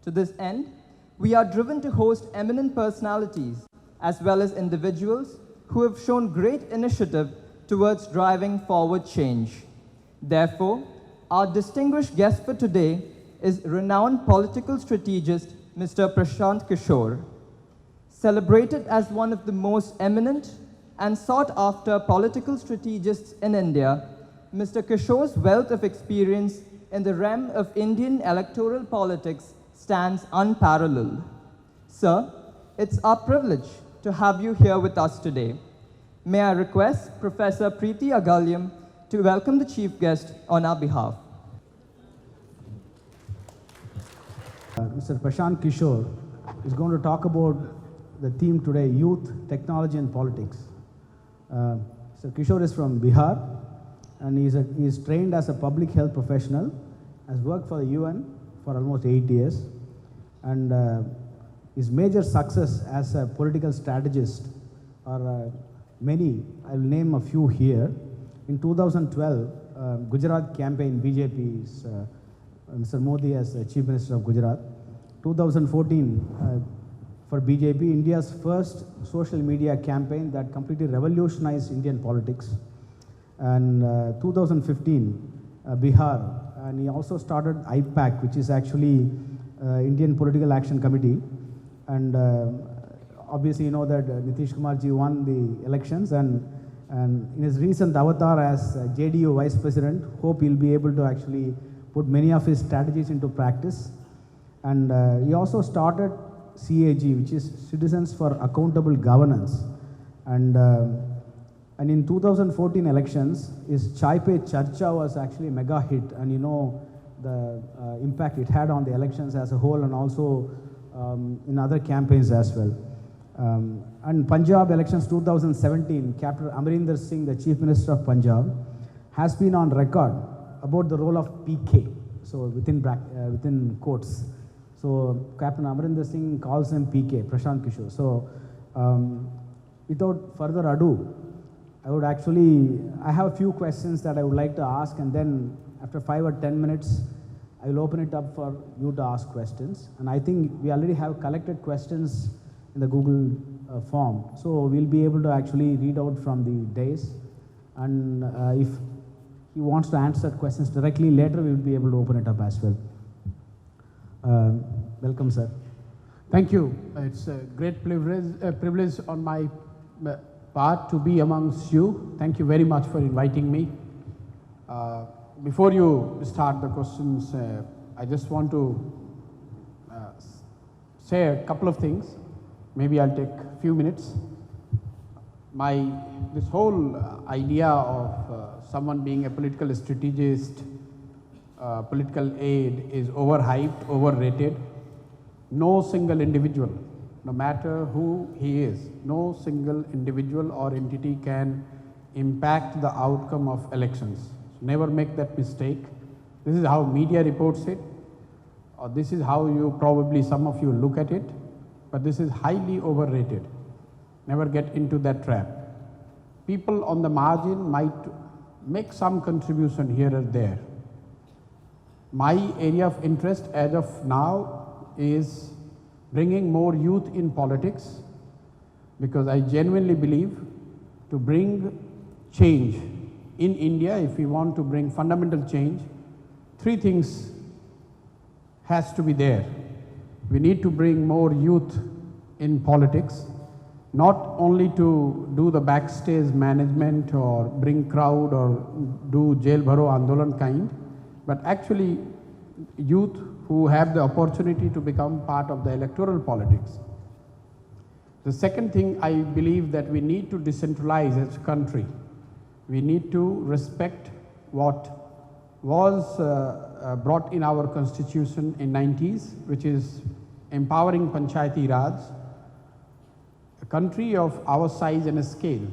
To this end, we are driven to host eminent personalities as well as individuals who have shown great initiative towards driving forward change. Therefore, our distinguished guest for today is renowned political strategist Mr. Prashant Kishor. Celebrated as one of the most eminent and sought-after political strategists in India, Mr. Kishor's wealth of experience in the realm of Indian electoral politics stands unparalleled. Sir, it's our privilege to have you here with us today. May I request Professor Preeti Agalyam to welcome the chief guest on our behalf. Mr. Prashant Kishor is going to talk about the theme today, youth, technology and politics. Mr. Kishor is from Bihar and he is trained as a public health professional, has worked for the UN for almost 8 years, and his major success as a political strategist are many. I will name a few here. In 2012, Gujarat campaign, BJP's Mr. Modi as Chief Minister of Gujarat. 2014, for BJP, India's first social media campaign that completely revolutionized Indian politics. And 2015, Bihar, and he also started IPAC, which is actually Indian Political Action Committee. And obviously you know that Nitish Kumar ji won the elections, and in his recent avatar as JDU Vice President, hope he'll be able to actually put many of his strategies into practice. And he also started CAG, which is Citizens for Accountable Governance. And in 2014 elections, his Chai Pe Charcha was actually a mega hit, and you know the impact it had on the elections as a whole, and also in other campaigns as well. And Punjab elections 2017, Captain Amarinder Singh, the Chief Minister of Punjab, has been on record about the role of PK, so within quotes. So Captain Amarinder Singh calls him PK, Prashant Kishor. So without further ado, I have a few questions that I would like to ask, and then after 5 or 10 minutes, I will open it up for you to ask questions. And I think we already have collected questions in the Google form. So we'll be able to actually read out from the dais. And if he wants to answer questions directly later, we will be able to open it up as well. Welcome, sir. Thank you. It's a great privilege on my part to be amongst you. Thank you very much for inviting me. Before you start the questions, I just want to say a couple of things. Maybe I'll take a few minutes. This whole idea of someone being a political strategist, political aide is overhyped, overrated. No single individual, no matter who he is, no single individual or entity can impact the outcome of elections. So never make that mistake. This is how media reports it, or this is how some of you look at it, but this is highly overrated. Never get into that trap. People on the margin might make some contribution here or there. My area of interest as of now is bringing more youth in politics, because I genuinely believe to bring change in India, if we want to bring fundamental change, 3 things has to be there. We need to bring more youth in politics, not only to do the backstage management or bring crowd or do jail bharo andolan kind, but actually youth who have the opportunity to become part of the electoral politics. The second thing, I believe that we need to decentralize as a country. We need to respect what was brought in our constitution in 90s, which is empowering Panchayati Raj. A country of our size and scale,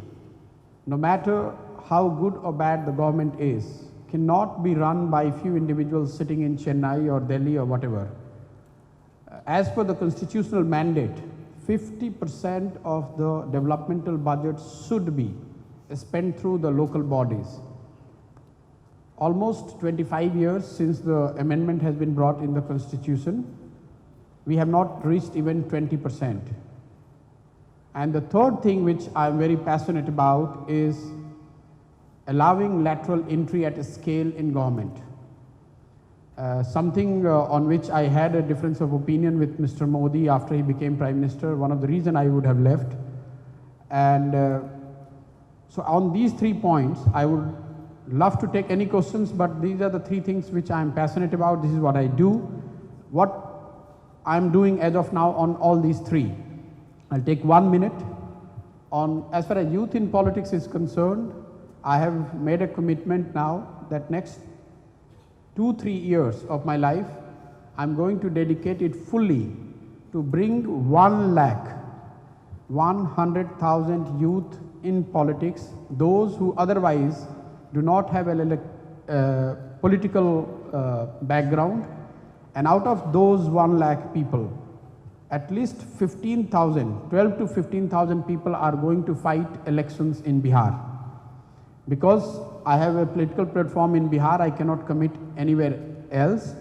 no matter how good or bad the government is, cannot be run by few individuals sitting in Chennai or Delhi or whatever. As per the constitutional mandate, 50% of the developmental budget should be spent through the local bodies. Almost 25 years since the amendment has been brought in the constitution, we have not reached even 20%. And the third thing which I am very passionate about is allowing lateral entry at a scale in government. Something on which I had a difference of opinion with Mr. Modi after he became Prime Minister, one of the reasons I would have left. And so on these 3 points, I would love to take any questions, but these are the 3 things which I am passionate about. This is what I do, what I am doing as of now on all these 3. I'll take 1 minute. As far as youth in politics is concerned, I have made a commitment now that next 2-3 years of my life, I'm going to dedicate it fully to bring 100,000 youth in politics, those who otherwise do not have a political background, and out of those 1 lakh people, at least 12 to 15,000 people are going to fight elections in Bihar. Because I have a political platform in Bihar, I cannot commit anywhere else.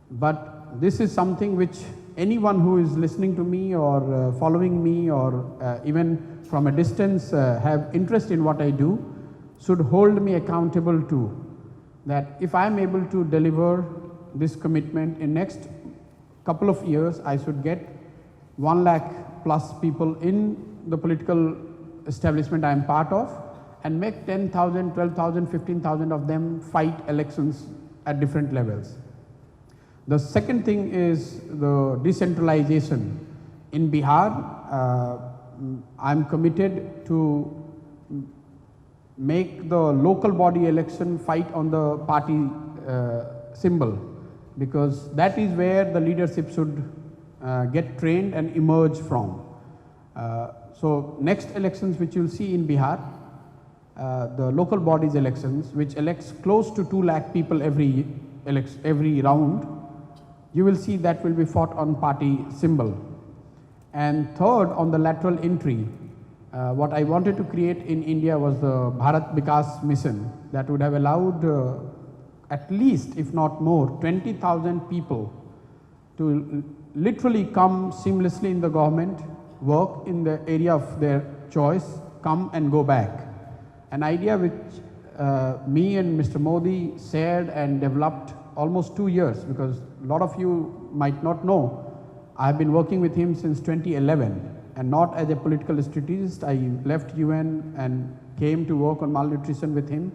But this is something which anyone who is listening to me or following me or even from a distance have interest in what I do should hold me accountable to. That if I am able to deliver this commitment in next couple of years, I should get 1 lakh plus people in the political establishment I am part of, and make 10,000, 12,000, 15,000 of them fight elections at different levels. The second thing is the decentralization. In Bihar, I am committed to make the local body election fight on the party symbol, because that is where the leadership should get trained and emerge from. So next elections which you will see in Bihar, the local bodies elections, which elects close to 2 lakh people every round, you will see that will be fought on party symbol. And third, on the lateral entry, what I wanted to create in India was the Bharat Vikas mission that would have allowed at least, if not more, 20,000 people to literally come seamlessly in the government, work in the area of their choice, come and go back. An idea which me and Mr. Modi shared and developed almost 2 years, because a lot of you might not know, I have been working with him since 2011 and not as a political strategist. I left UN and came to work on malnutrition with him,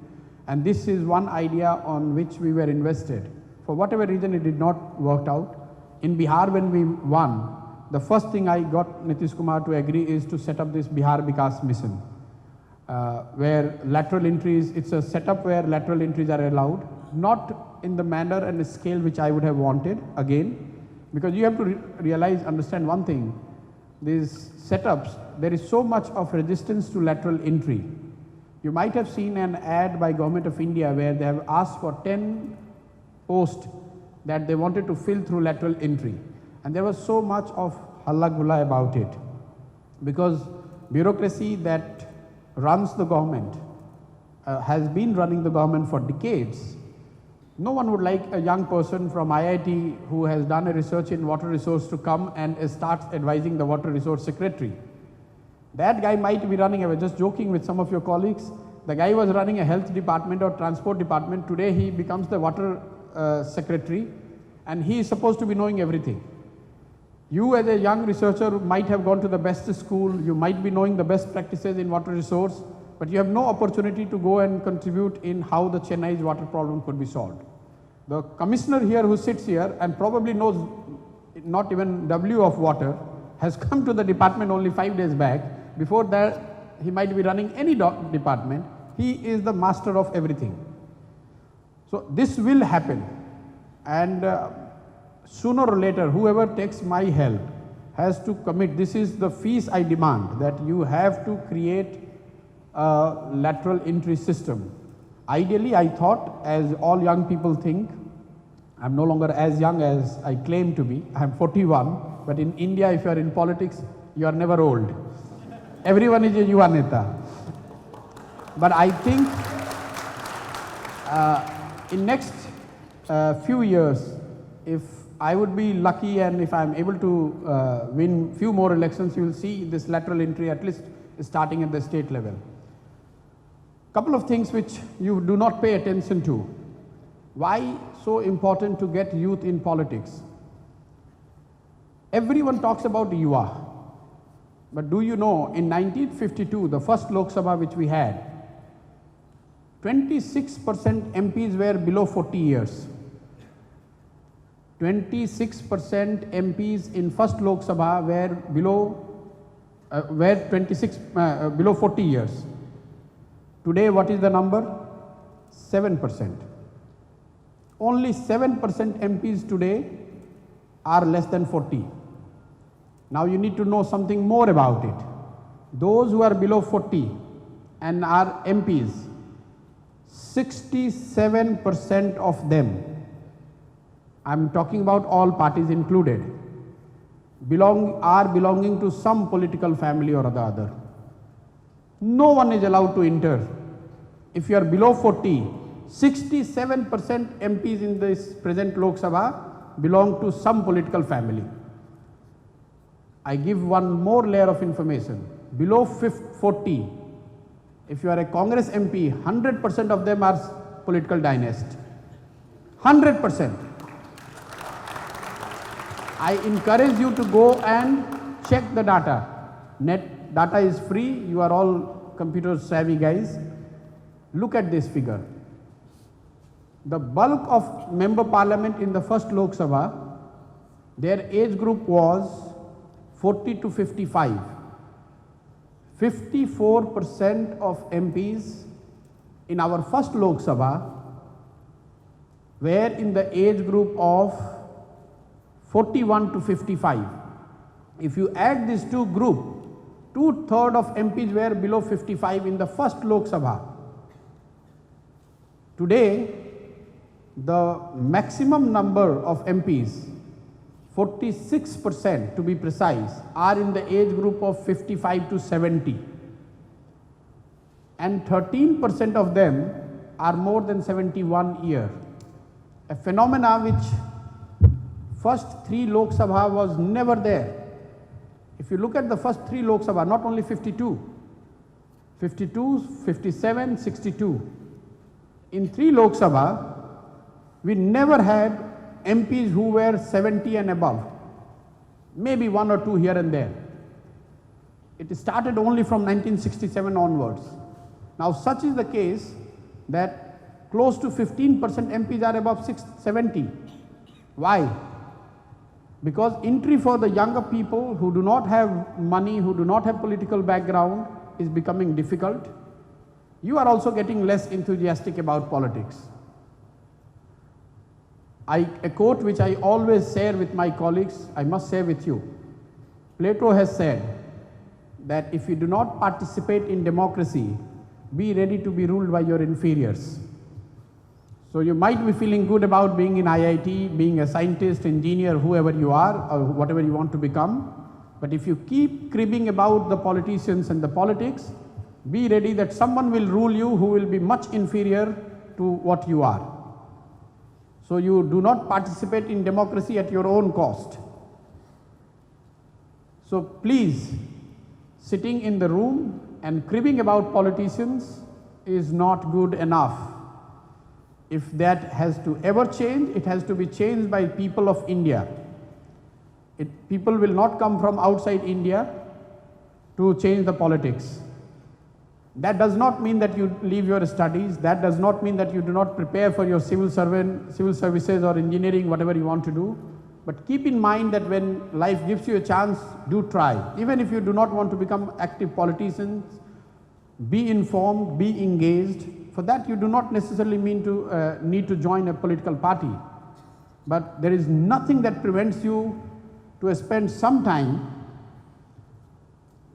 and this is one idea on which we were invested. For whatever reason it did not work out. In Bihar when we won, the first thing I got Nitish Kumar to agree is to set up this Bihar Vikas mission. Where lateral entries, it's a setup where lateral entries are allowed, not in the manner and the scale which I would have wanted again, because you have to understand one thing, these setups, there is so much of resistance to lateral entry. You might have seen an ad by Government of India where they have asked for 10 posts that they wanted to fill through lateral entry, and there was so much of halla gulla about it, because bureaucracy that runs the government, has been running the government for decades. No one would like a young person from IIT who has done a research in water resource to come and starts advising the water resource secretary. That guy might be running, I was just joking with some of your colleagues, the guy was running a health department or transport department, today he becomes the water secretary, and he is supposed to be knowing everything. You as a young researcher might have gone to the best school, you might be knowing the best practices in water resource, but you have no opportunity to go and contribute in how the Chennai's water problem could be solved. The commissioner here who sits here and probably knows not even W of water has come to the department only 5 days back. Before that, he might be running any department. He is the master of everything. So this will happen, and sooner or later, whoever takes my help has to commit. This is the fees I demand, that you have to create a lateral entry system. Ideally, I thought, as all young people think, I'm no longer as young as I claim to be. I'm 41, but in India, if you are in politics, you are never old. Everyone is a Yuva Neta. But I think in next few years, if I would be lucky, and if I'm able to win few more elections, you will see this lateral entry at least starting at the state level. Couple of things which you do not pay attention to. Why so important to get youth in politics? Everyone talks about Yuva, but do you know in 1952, the first Lok Sabha which we had, 26% MPs were below 40 years. 26% MPs in first Lok Sabha were below 40 years. Today what is the number? 7%. Only 7% MPs today are less than 40. Now you need to know something more about it. Those who are below 40 and are MPs, 67% of them, I'm talking about all parties included, are belonging to some political family or the other. No one is allowed to enter. If you are below 40, 67% MPs in this present Lok Sabha belong to some political family. I give one more layer of information. Below 40, if you are a Congress MP, 100% of them are political dynasty. 100%. I encourage you to go and check the data. Net data is free. You are all computer savvy guys. Look at this figure. The bulk of member parliament in the first Lok Sabha, their age group was 40 to 55. 54% of MPs in our first Lok Sabha were in the age group of 41 to 55. If you add these two groups, 2/3 of MPs were below 55 in the first Lok Sabha. Today, the maximum number of MPs, 46% to be precise, are in the age group of 55 to 70. And 13% of them are more than 71 years. A phenomena which first 3 Lok Sabha was never there. If you look at the first 3 Lok Sabha, not only 52, 57, 62. In 3 Lok Sabha, we never had MPs who were 70 and above. Maybe 1 or 2 here and there. It started only from 1967 onwards. Now such is the case that close to 15% MPs are above 70. Why? Because entry for the younger people who do not have money, who do not have political background, is becoming difficult. You are also getting less enthusiastic about politics. A quote which I always share with my colleagues, I must share with you. Plato has said that if you do not participate in democracy, be ready to be ruled by your inferiors. So you might be feeling good about being in IIT, being a scientist, engineer, whoever you are, or whatever you want to become. But if you keep cribbing about the politicians and the politics, be ready that someone will rule you who will be much inferior to what you are. So you do not participate in democracy at your own cost. So please, sitting in the room and cribbing about politicians is not good enough. If that has to ever change, it has to be changed by people of India. People will not come from outside India to change the politics. That does not mean that you leave your studies. That does not mean that you do not prepare for your civil services or engineering, whatever you want to do. But keep in mind that when life gives you a chance, do try. Even if you do not want to become active politicians, be informed, be engaged. For that you do not necessarily need to join a political party. But there is nothing that prevents you to spend some time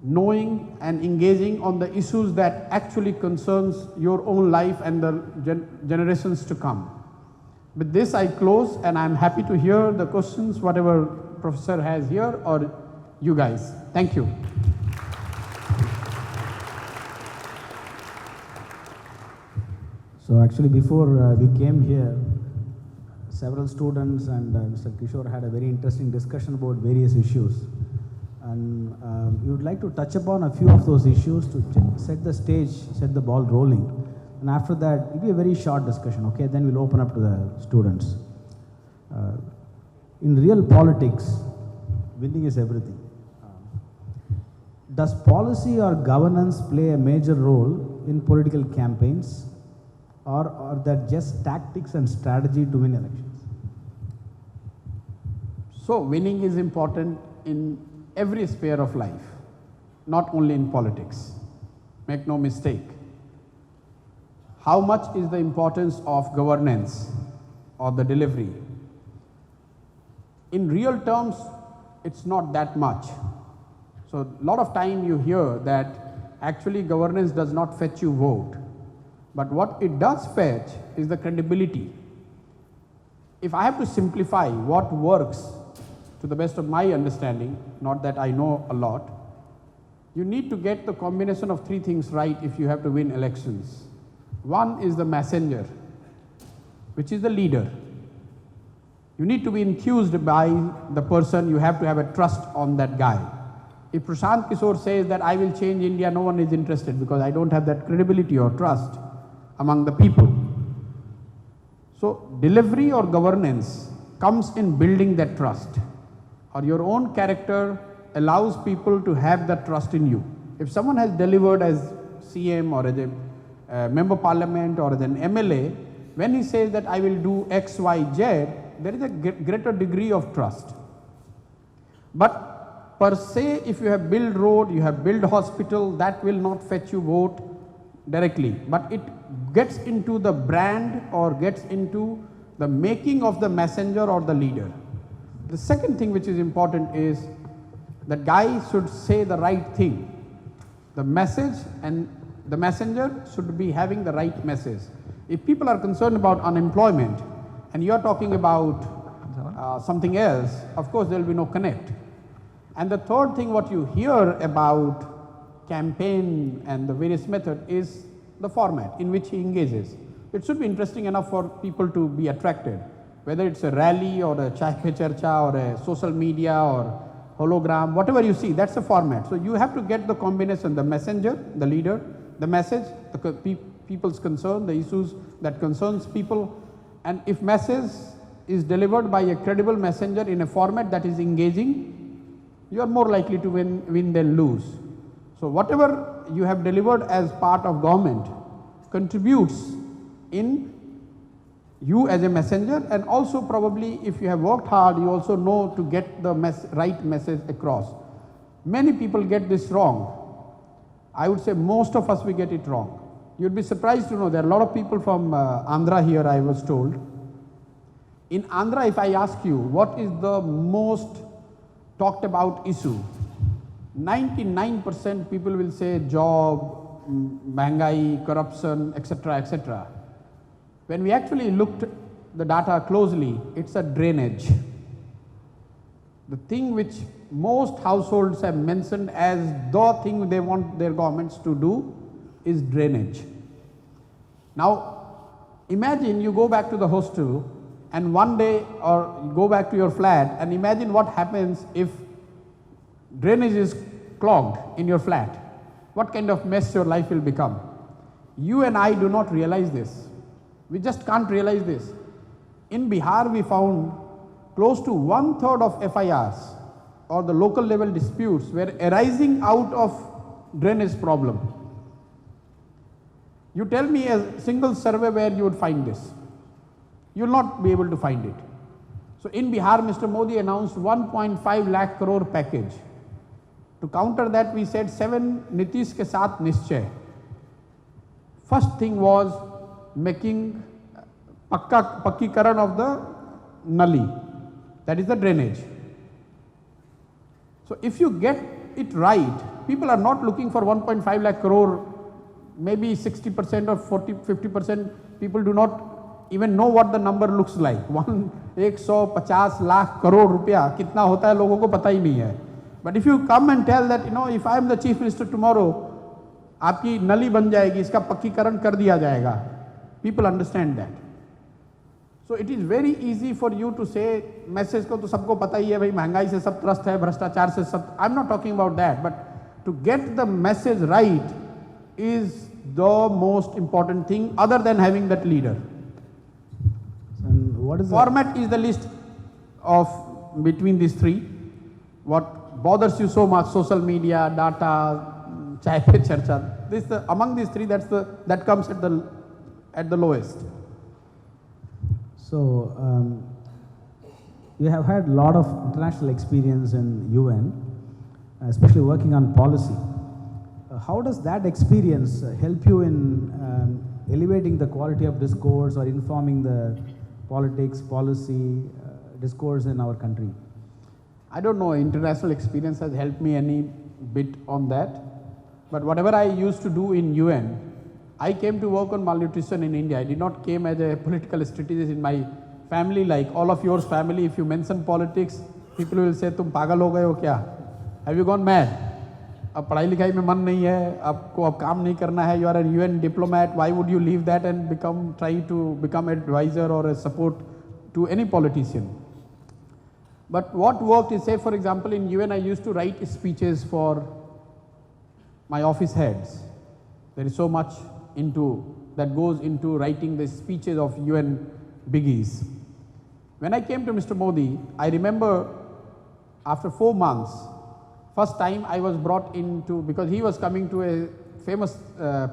knowing and engaging on the issues that actually concerns your own life and the generations to come. With this I close, and I am happy to hear the questions, whatever professor has here or you guys. Thank you. So actually before we came here, several students and Mr. Kishore had a very interesting discussion about various issues. And we would like to touch upon a few of those issues to set the stage, set the ball rolling. And after that, it will be a very short discussion, okay? Then we'll open up to the students. In real politics, winning is everything. Does policy or governance play a major role in political campaigns, or are that just tactics and strategy to win elections? So winning is important in every sphere of life, not only in politics. Make no mistake. How much is the importance of governance or the delivery? In real terms, it's not that much. So a lot of time you hear that actually governance does not fetch you vote. But what it does fetch is the credibility. If I have to simplify what works to the best of my understanding, not that I know a lot, you need to get the combination of three things right if you have to win elections. One is the messenger, which is the leader. You need to be enthused by the person, you have to have a trust on that guy. If Prashant Kishor says that I will change India, no one is interested because I don't have that credibility or trust among the people. So delivery or governance comes in building that trust, or your own character allows people to have that trust in you. If someone has delivered as CM or as a member parliament or as an MLA, when he says that I will do X, Y, Z, there is a greater degree of trust. But per se, if you have built road, you have built hospital, that will not fetch you vote directly. But it gets into the brand or gets into the making of the messenger or the leader. The second thing which is important is the guy should say the right thing. The message and the messenger should be having the right message. If people are concerned about unemployment and you are talking about something else, of course there will be no connect. And the third thing what you hear about campaign and the various method is the format in which he engages. It should be interesting enough for people to be attracted, whether it's a rally or a chai pe charcha or a social media or hologram, whatever you see, that's the format. So you have to get the combination, the messenger, the leader, the message, the people's concern, the issues that concerns people, and if message is delivered by a credible messenger in a format that is engaging, you are more likely to win than lose. So whatever you have delivered as part of government contributes in you as a messenger, and also probably if you have worked hard, you also know to get the right message across. Many people get this wrong. I would say most of us we get it wrong. You'd be surprised to know there are a lot of people from Andhra here, I was told. In Andhra, if I ask you what is the most talked about issue, 99% people will say job, महंगाई, corruption, etc., etc. When we actually looked the data closely, it's a drainage. The thing which most households have mentioned as the thing they want their governments to do is drainage. Now, imagine you go back to the hostel and one day, or you go back to your flat, and imagine what happens if drainage is clogged in your flat. What kind of mess your life will become. You and I do not realize this. We just can't realize this. In Bihar, we found close to 1/3 of FIRs or the local level disputes were arising out of drainage problem. You tell me a single survey where you would find this. You will not be able to find it. So in Bihar, Mr. Modi announced 1.5 lakh crore package. To counter that, we said 7 Nitish ke saath nischay. First thing was making pakkikaran of the nali, that is the drainage. So if you get it right, people are not looking for 1.5 lakh crore, maybe 60% or 50% people do not even know what the number looks like. 150 lakh crore रुपया कितना होता है लोगों को पता ही नहीं है. But if you come and tell that, you know, if I am the chief minister tomorrow, आपकी नली बन जाएगी, इसका पक्कीकरण कर दिया जाएगा, people understand that. So it is very easy for you to say, message को तो सबको पता ही है भाई, महंगाई से सब त्रस्त है, भ्रष्टाचार से सब. I'm not talking about that, but to get the message right is the most important thing other than having that leader. And what is Format is the least of between these three. What bothers you so much, social media, data, chai pe charcha. This among these three, that comes at the lowest. So you have had a lot of international experience in UN, especially working on policy. How does that experience help you in elevating the quality of discourse or informing the politics, policy, discourse in our country? I don't know, international experience has helped me any bit on that. But whatever I used to do in UN, I came to work on malnutrition in India. I did not came as a political strategist in my family, like all of yours family. If you mention politics, people will say, "Tum pagal ho gaye ho kya? Have you gone mad? अब पढ़ाई लिखाई में मन नहीं है, आपको अब काम नहीं करना है, you are a UN diplomat, why would you leave that and try to become an advisor or a support to any politician?" But what worked is, say for example in UN I used to write speeches for my office heads. There is so much that goes into writing the speeches of UN biggies. When I came to Mr. Modi, I remember after 4 months, first time I was brought into, because he was coming to a famous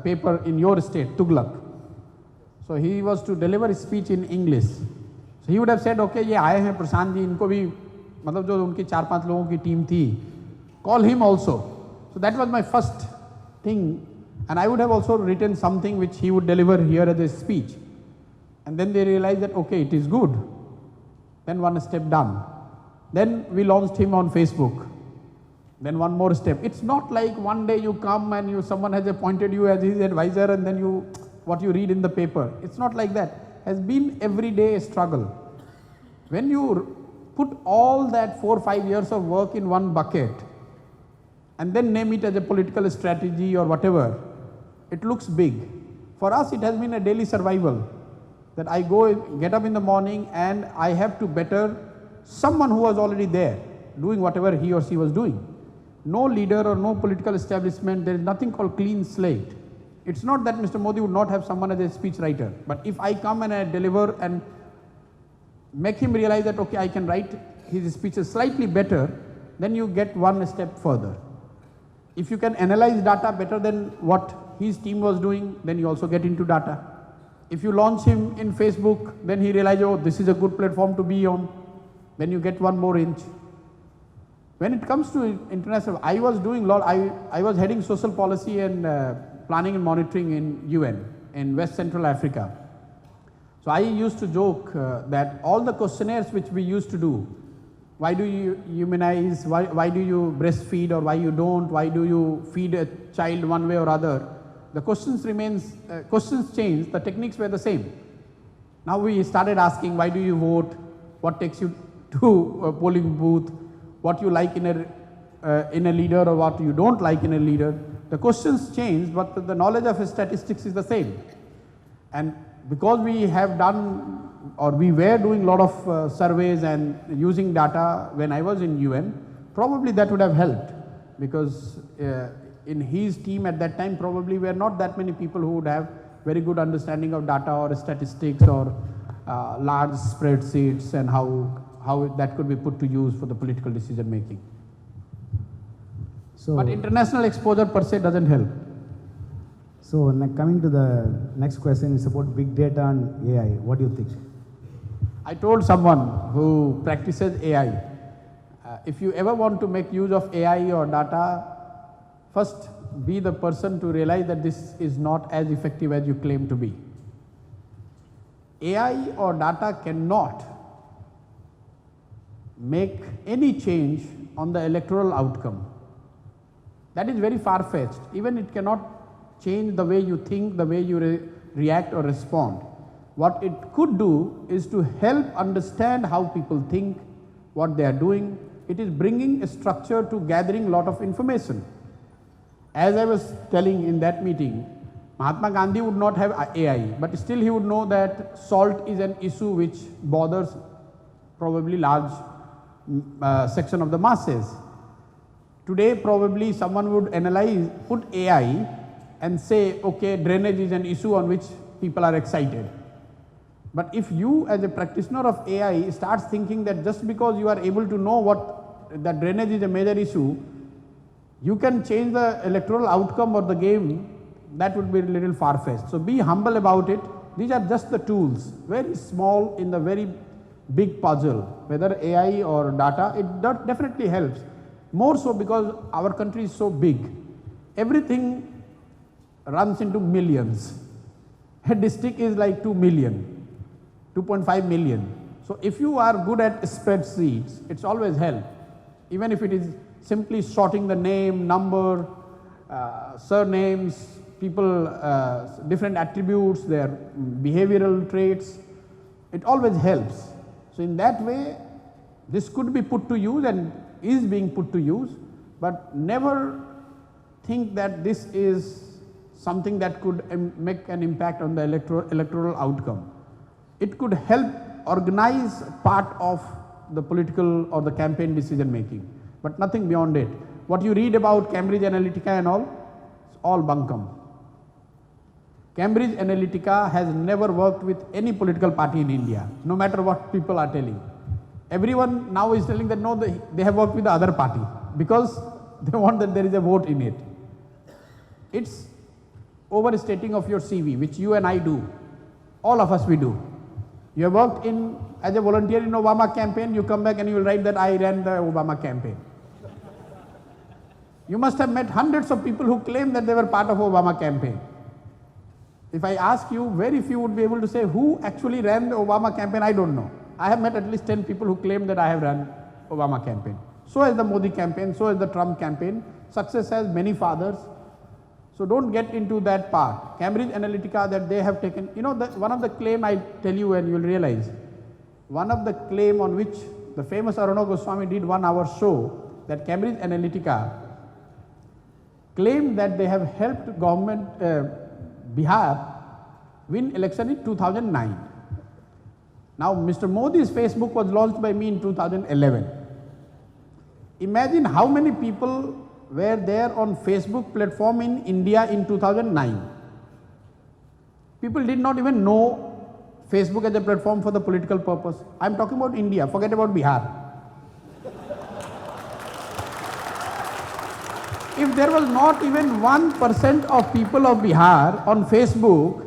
paper in your state, Tughlaq. So he was to deliver a speech in English. So he would have said, okay, ये आए हैं प्रशांत जी, इनको भी मतलब जो उनकी 4-5 लोगों की टीम थी, call him also. So that was my first thing, and I would have also written something which he would deliver here as a speech. And then they realized that okay, it is good. Then one step done. Then we launched him on Facebook. Then one more step. It's not like one day you come and someone has appointed you as his advisor and then what you read in the paper. It's not like that. Has been every day a struggle. When you put all that 4 or 5 years of work in one bucket and then name it as a political strategy or whatever, it looks big. For us it has been a daily survival, that I get up in the morning and I have to better someone who was already there doing whatever he or she was doing. No leader or no political establishment, there is nothing called clean slate. It's not that Mr. Modi would not have someone as a speech writer, but if I come and I deliver and make him realize that okay, I can write his speeches slightly better, then you get one step further. If you can analyze data better than what his team was doing, then you also get into data. If you launch him in Facebook, then he realizes, oh, this is a good platform to be on, then you get one more inch. When it comes to international, I was doing a lot, I was heading social policy and planning and monitoring in UN, in West Central Africa. So I used to joke that all the questionnaires which we used to do, why do you immunize, why do you breastfeed or why you don't, why do you feed a child one way or other, the questions changed, the techniques were the same. Now we started asking, why do you vote, what takes you to a polling booth, what you like in a leader or what you don't like in a leader. The questions changed, but the knowledge of statistics is the same. And because we have done, or we were doing a lot of surveys and using data when I was in UN, probably that would have helped, because in his team at that time probably were not that many people who would have very good understanding of data or statistics or large spreadsheets and how that could be put to use for the political decision making. So, but international exposure per se doesn't help. So coming to the next question is about big data and AI. What do you think? I told someone who practices AI, if you ever want to make use of AI or data, first be the person to realize that this is not as effective as you claim to be. AI or data cannot make any change on the electoral outcome. That is very far-fetched. Even it cannot change the way you think, the way you react or respond. What it could do is to help understand how people think, what they are doing. It is bringing a structure to gathering a lot of information. As I was telling in that meeting, Mahatma Gandhi would not have AI, but still he would know that salt is an issue which bothers probably large section of the masses. Today probably someone would analyze, put AI and say, okay, drainage is an issue on which people are excited. But if you as a practitioner of AI starts thinking that just because you are able to know what that drainage is a major issue, you can change the electoral outcome or the game, that would be a little far-fetched. So be humble about it. These are just the tools, very small in the very big puzzle, whether AI or data, it definitely helps. More so because our country is so big. Everything runs into millions. A district is like 2 million, 2.5 million. So if you are good at spreadsheets, it's always help. Even if it is simply sorting the name, number, surnames, people, different attributes, their behavioral traits, it always helps. So in that way, this could be put to use and is being put to use, but never think that this is something that could make an impact on the electoral outcome. It could help organize part of the political or the campaign decision making, but nothing beyond it. What you read about Cambridge Analytica and all, it's all bunkum. Cambridge Analytica has never worked with any political party in India, no matter what people are telling. Everyone now is telling that no, they have worked with the other party because they want that there is a vote in it. It's overstating of your CV, which you and I do. All of us we do. You have worked as a volunteer in Obama campaign, you come back and you will write that I ran the Obama campaign. You must have met hundreds of people who claim that they were part of Obama campaign. If I ask you, very few would be able to say who actually ran the Obama campaign, I don't know. I have met at least 10 people who claim that I have run Obama campaign. So has the Modi campaign, so has the Trump campaign. Success has many fathers. So don't get into that part. Cambridge Analytica that they have taken, you know, one of the claim I tell you and you will realize, one of the claim on which the famous Aruna Goswami did 1 hour show, that Cambridge Analytica claimed that they have helped government Bihar win election in 2009. Now Mr. Modi's Facebook was launched by me in 2011. Imagine how many people were there on Facebook platform in India in 2009. People did not even know Facebook as a platform for the political purpose. I am talking about India, forget about Bihar. If there was not even 1% of people of Bihar on Facebook,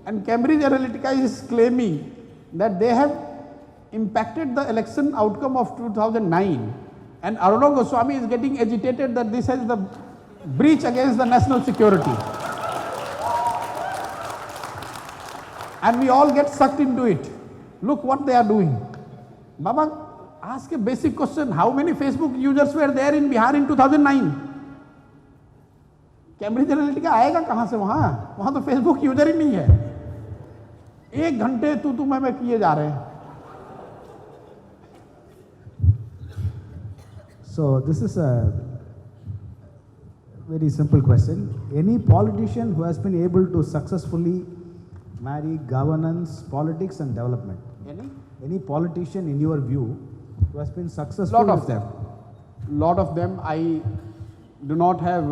and Cambridge Analytica is claiming that they have impacted the election outcome of 2009, and Aruna Goswami is getting agitated that this is the breach against the national security. And we all get sucked into it. Look what they are doing. Baba, ask a basic question. How many Facebook users were there in Bihar in 2009? Cambridge Analytica आएगा कहाँ से वहाँ तो Facebook user ही नहीं है. 1 घंटे तू मैं किए जा रहे हैं. So this is a very simple question. Any politician who has been able to successfully marry governance, politics and development? Any politician in your view who has been successful? Lot of them. I do not have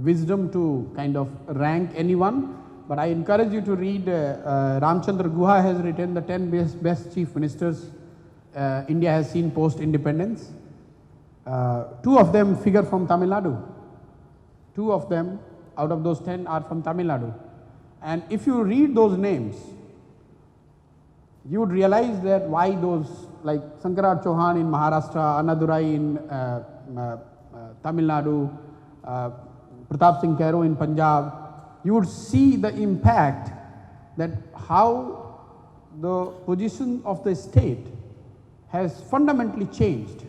wisdom to kind of rank anyone, but I encourage you to read Ramchandra Guha has written the 10 best chief ministers India has seen post independence. 2 of them figure from Tamil Nadu. 2 of them out of those 10 are from Tamil Nadu. And if you read those names, you would realize that why those, like Sankaraj Chauhan in Maharashtra, Annadurai in Tamil Nadu, Pratap Singh Kairo in Punjab, you would see the impact that how the position of the state has fundamentally changed.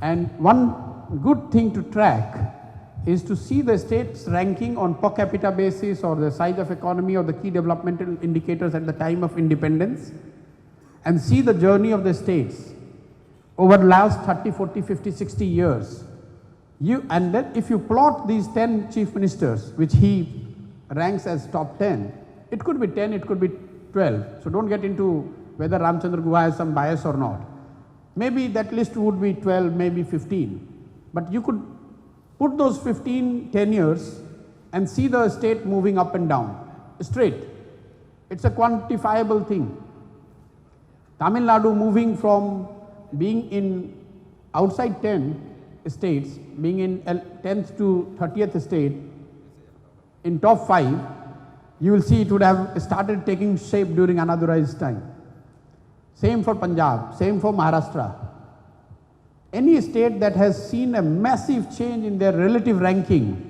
And one good thing to track is to see the state's ranking on per capita basis or the size of economy or the key developmental indicators at the time of independence, and see the journey of the states over the last 30, 40, 50, 60 years. And then if you plot these 10 chief ministers, which he ranks as top 10, it could be 10, it could be 12. So don't get into whether Ramchandra Guha has some bias or not. Maybe that list would be 12, maybe 15. But you could put those 15 tenures and see the state moving up and down, straight. It's a quantifiable thing. Tamil Nadu moving from being in outside 10 states, being in 10th to 30th state, in top 5, you will see it would have started taking shape during Anadurai's time. Same for Punjab, same for Maharashtra. Any state that has seen a massive change in their relative ranking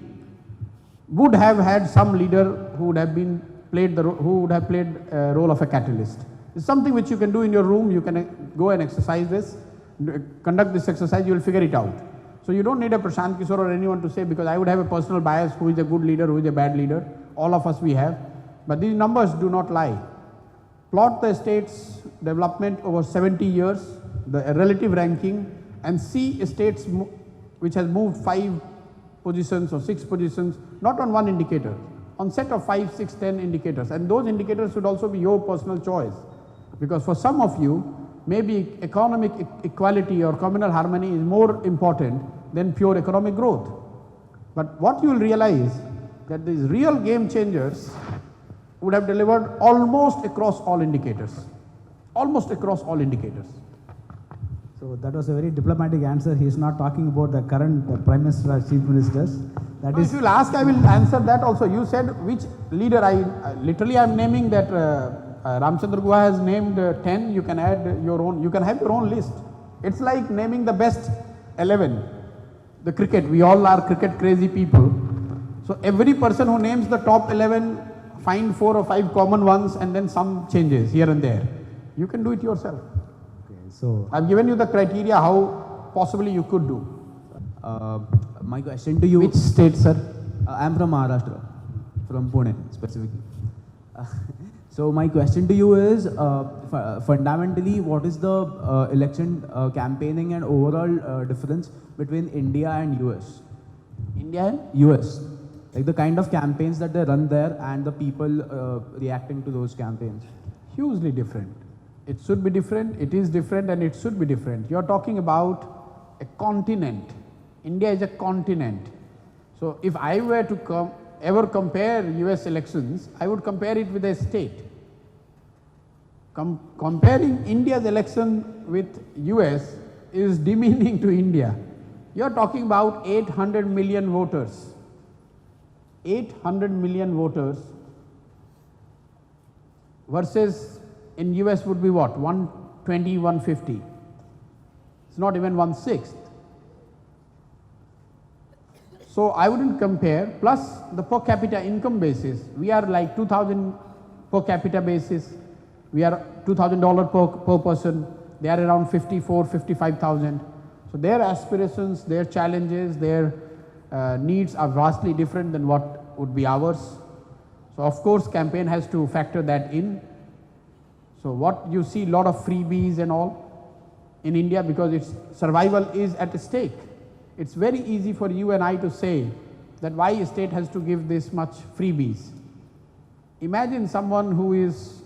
would have had some leader who would have played a role of a catalyst. It's something which you can do in your room. You can go and exercise this, conduct this exercise, you will figure it out. So you don't need a Prashant Kishor or anyone to say, because I would have a personal bias, who is a good leader, who is a bad leader. All of us we have. But these numbers do not lie. Plot the state's development over 70 years, the relative ranking, and see states which has moved 5 positions or 6 positions, not on one indicator, on set of 5, 6, 10 indicators. And those indicators should also be your personal choice. Because for some of you, maybe economic equality or communal harmony is more important than pure economic growth. But what you will realize, that these real game changers would have delivered almost across all indicators. Almost across all indicators. So that was a very diplomatic answer. He is not talking about the current Prime Minister or Chief Ministers. That is, if you will ask, I will answer that also. You said which leader. Literally I am naming that Ramchandra Guha has named 10. You can add your own. You can have your own list. It's like naming the best 11. The cricket. We all are cricket crazy people. So every person who names the top 11, find 4 or 5 common ones and then some changes here and there. You can do it yourself. so I've given you the criteria how possibly you could do. My question to you. Which state, sir? I'm from Maharashtra, from Pune specifically. So my question to you is, fundamentally, what is the election campaigning and overall difference between India and US? India and? US. Like the kind of campaigns that they run there and the people reacting to those campaigns. Hugely different. It should be different, it is different, and it should be different. You are talking about a continent. India is a continent. So if I were to ever compare US elections, I would compare it with a state. Comparing India's election with US is demeaning to India. You are talking about 800 million voters. 800 million voters versus in US would be what? 120, 150. It's not even 1/6. So I wouldn't compare, plus the per capita income basis. We are like 2,000 per capita basis. We are $2,000 per person. They are around 54, 55,000. So their aspirations, their challenges, their needs are vastly different than what would be ours. So of course campaign has to factor that in. So what you see, lot of freebies and all in India, because its survival is at stake. It's very easy for you and I to say that why a state has to give this much freebies. Imagine someone who is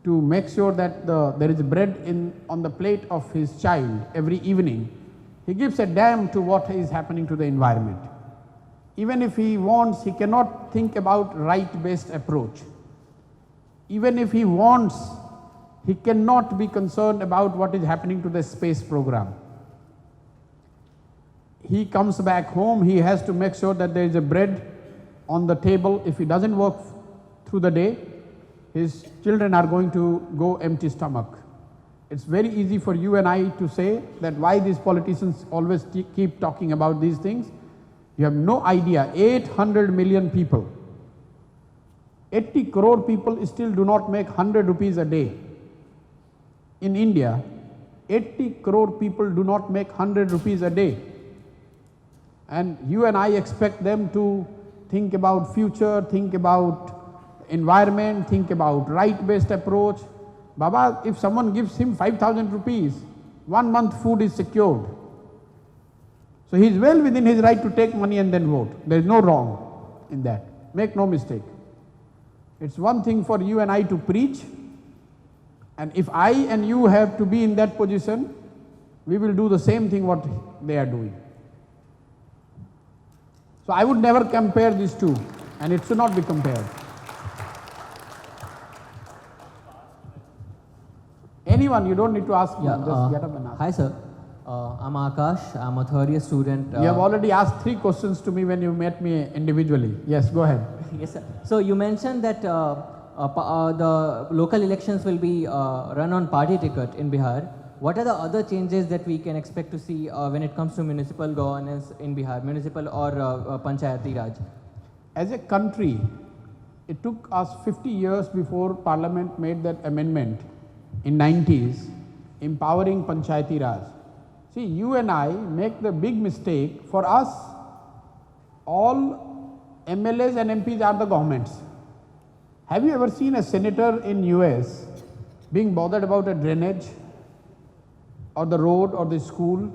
to make sure that there is bread on the plate of his child every evening. He gives a damn to what is happening to the environment. Even if he wants, he cannot think about right-based approach. Even if he wants, he cannot be concerned about what is happening to the space program. He comes back home, he has to make sure that there is a bread on the table. If he doesn't work through the day, his children are going to go empty stomach. It's very easy for you and I to say that why these politicians always keep talking about these things. You have no idea. 800 million people, 80 crore people still do not make 100 rupees a day. In India, 80 crore people do not make 100 rupees a day. And you and I expect them to think about future, think about environment, think about right-based approach. Baba, if someone gives him 5,000 rupees, 1 month food is secured. So he is well within his right to take money and then vote. There is no wrong in that. Make no mistake. It's one thing for you and I to preach, and if I and you have to be in that position, we will do the same thing what they are doing. So I would never compare these two, and it should not be compared. Anyone, you don't need to ask me, just get up and ask. Hi sir, I'm Akash, I'm a third year student. You have already asked 3 questions to me when you met me individually. Yes, go ahead. Yes sir. So you mentioned that the local elections will be run on party ticket in Bihar. What are the other changes that we can expect to see when it comes to municipal governance in Bihar, municipal or Panchayati Raj? As a country, it took us 50 years before Parliament made that amendment in 90s, empowering Panchayati Raj. See, you and I make the big mistake. For us, all MLAs and MPs are the governments. Have you ever seen a senator in US being bothered about a drainage or the road or the school?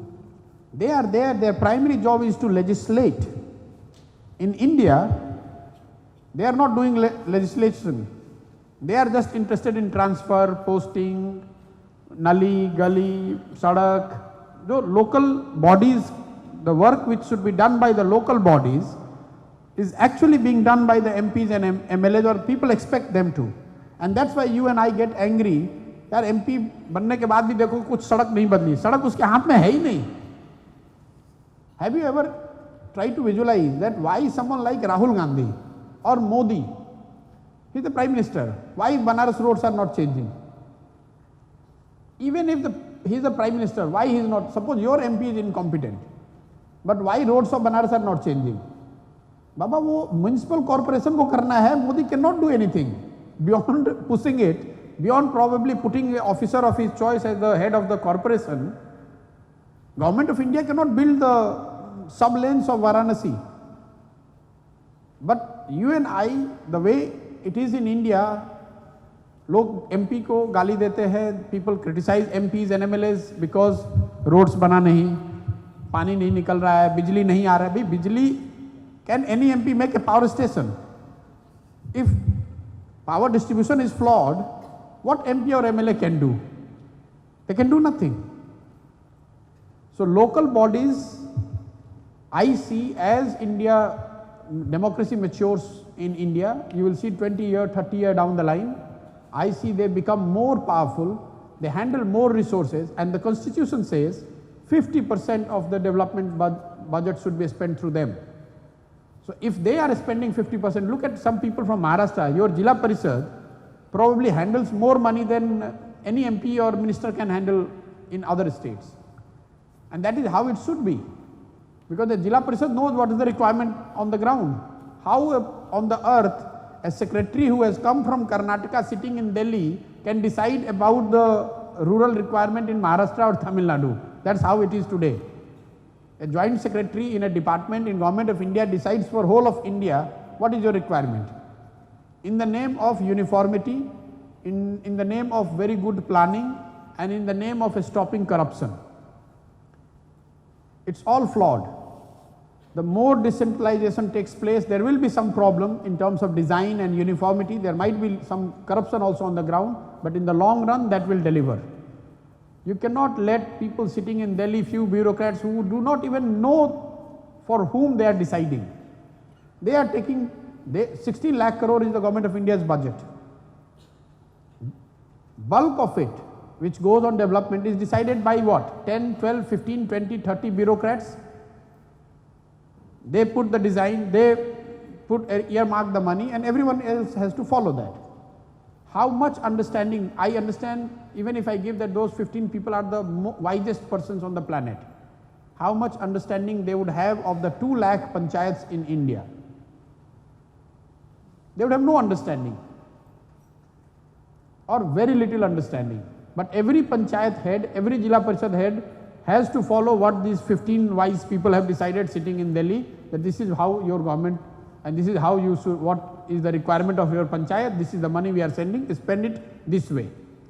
They are there, their primary job is to legislate. In India, they are not doing legislation. They are just interested in transfer, posting, nali, gully, sadak. The local bodies, the work which should be done by the local bodies is actually being done by the MPs and MLAs, or people expect them to. And that's why you and I get angry. यार MP बनने के बाद भी देखो कुछ सड़क नहीं बदली, सड़क उसके हाथ में है ही नहीं. Have you ever tried to visualize that why someone like Rahul Gandhi or Modi, he is the Prime Minister, why Banaras roads are not changing? Even if he is the Prime Minister, why he is not? Suppose your MP is incompetent, but why roads of Banaras are not changing? Baba, वो municipal corporation को करना है. Modi cannot do anything beyond pushing it, beyond probably putting an officer of his choice as the head of the corporation. Government of India cannot build the sub-lanes of Varanasi. But you and I, the way it is in India, लोग MP को गाली देते हैं, people criticize MPs and MLAs because roads बना नहीं, पानी नहीं निकल रहा है, बिजली नहीं आ रहा है. भाई बिजली, can any MP make a power station? If power distribution is flawed, what MP or MLA can do? They can do nothing. So local bodies, I see as India, democracy matures in India, you will see 20 years, 30 years down the line, I see they become more powerful, they handle more resources, and the constitution says 50% of the development budget should be spent through them. So if they are spending 50%, look at some people from Maharashtra, your Jila Parishad probably handles more money than any MP or minister can handle in other states. And that is how it should be. Because the Jila Parishad knows what is the requirement on the ground. How on the earth a secretary who has come from Karnataka sitting in Delhi can decide about the rural requirement in Maharashtra or Tamil Nadu? That's how it is today. A joint secretary in a department in Government of India decides for whole of India what is your requirement. In the name of uniformity, in the name of very good planning, and in the name of stopping corruption. It's all flawed. The more decentralization takes place, there will be some problem in terms of design and uniformity. There might be some corruption also on the ground, but in the long run that will deliver. You cannot let people sitting in Delhi, few bureaucrats who do not even know for whom they are deciding. They are taking, 16 lakh crore is the Government of India's budget. Bulk of it, which goes on development, is decided by what? 10, 12, 15, 20, 30 bureaucrats. They put the design, they earmark the money, and everyone else has to follow that. How much understanding, I understand, even if I give that those 15 people are the wisest persons on the planet, how much understanding they would have of the 2 lakh panchayats in India. They would have no understanding or very little understanding. But every panchayat head, every Jila Parishad head has to follow what these 15 wise people have decided sitting in Delhi, that this is how your government and this is how you should, what is the requirement of your panchayat, this is the money we are sending, spend it this way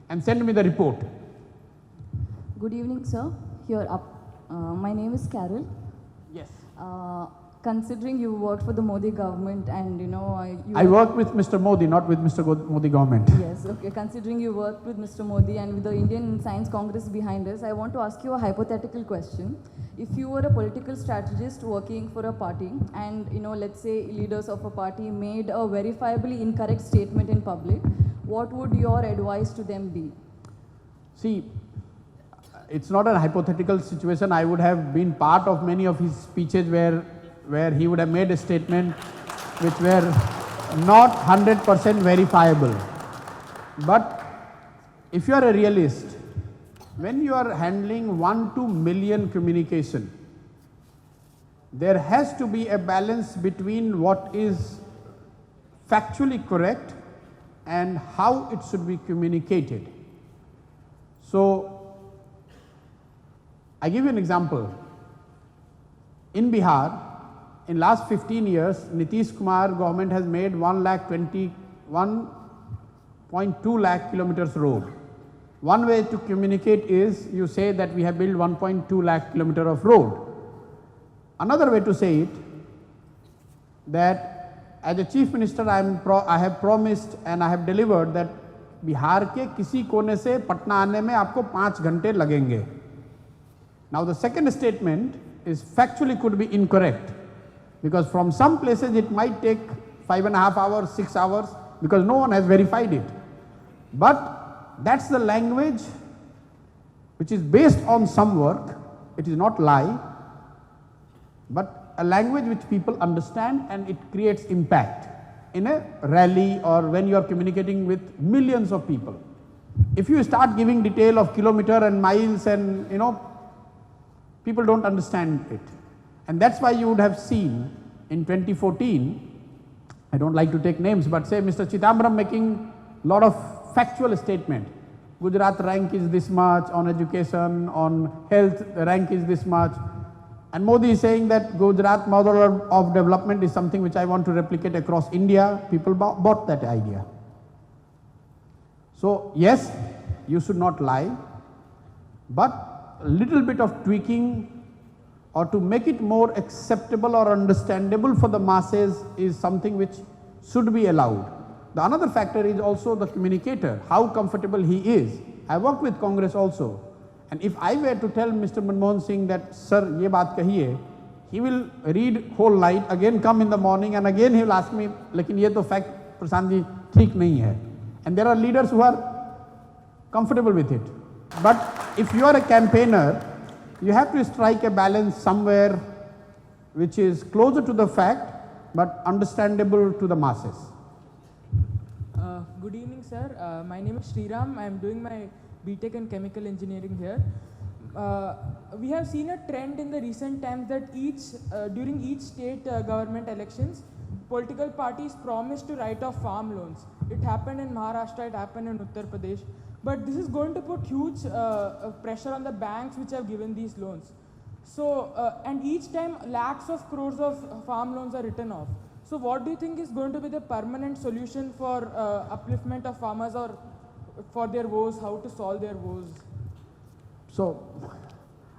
and send me the report. Good evening, sir. Here up. My name is Carol. Yes. Considering you worked for the Modi government and I work with Mr. Modi, not with Mr. Modi government. Yes, okay. Considering you worked with Mr. Modi and with the Indian Science Congress behind us, I want to ask you a hypothetical question. If you were a political strategist working for a party and, let's say leaders of a party made a verifiably incorrect statement in public, what would your advice to them be? See, it's not a hypothetical situation. I would have been part of many of his speeches where he would have made a statement which were not 100% verifiable. But if you are a realist, when you are handling 1 to million communication, there has to be a balance between what is factually correct and how it should be communicated. So, I give you an example. In Bihar, in last 15 years, Nitish Kumar government has made 1.2 lakh kilometers road. One way to communicate is you say that we have built 1.2 lakh kilometer of road. Another way to say it, that as a chief minister I have promised and I have delivered that Bihar के किसी कोने से पटना आने में आपको 5 घंटे लगेंगे. Now the second statement is factually could be incorrect, because from some places it might take 5.5 hours, 6 hours, because no one has verified it. But that's the language which is based on some work. It is not lie, but a language which people understand, and it creates impact in a rally or when you are communicating with millions of people. If you start giving detail of kilometer and miles and people don't understand it. And that's why you would have seen in 2014, I don't like to take names, but say Mr. Chidambaram making a lot of factual statement. Gujarat rank is this much, on education, on health the rank is this much. And Modi is saying that Gujarat model of development is something which I want to replicate across India. People bought that idea. So yes, you should not lie, but a little bit of tweaking or to make it more acceptable or understandable for the masses is something which should be allowed. The another factor is also the communicator, how comfortable he is. I worked with Congress also. And if I were to tell Mr. Manmohan Singh that, sir, ye baat kahiye, he will read whole night, again come in the morning, and again he will ask me, lekin ye to fact, Prashant ji, theek nahi hai. And there are leaders who are comfortable with it. But if you are a campaigner, you have to strike a balance somewhere which is closer to the fact, but understandable to the masses. Good evening, sir. My name is Sriram. I am doing my BTech in chemical engineering here. We have seen a trend in the recent times that during each state government elections, political parties promise to write off farm loans. It happened in Maharashtra, it happened in Uttar Pradesh. But this is going to put huge pressure on the banks which have given these loans. So, and each time lakhs of crores of farm loans are written off. So what do you think is going to be the permanent solution for upliftment of farmers or for their woes, how to solve their woes? So,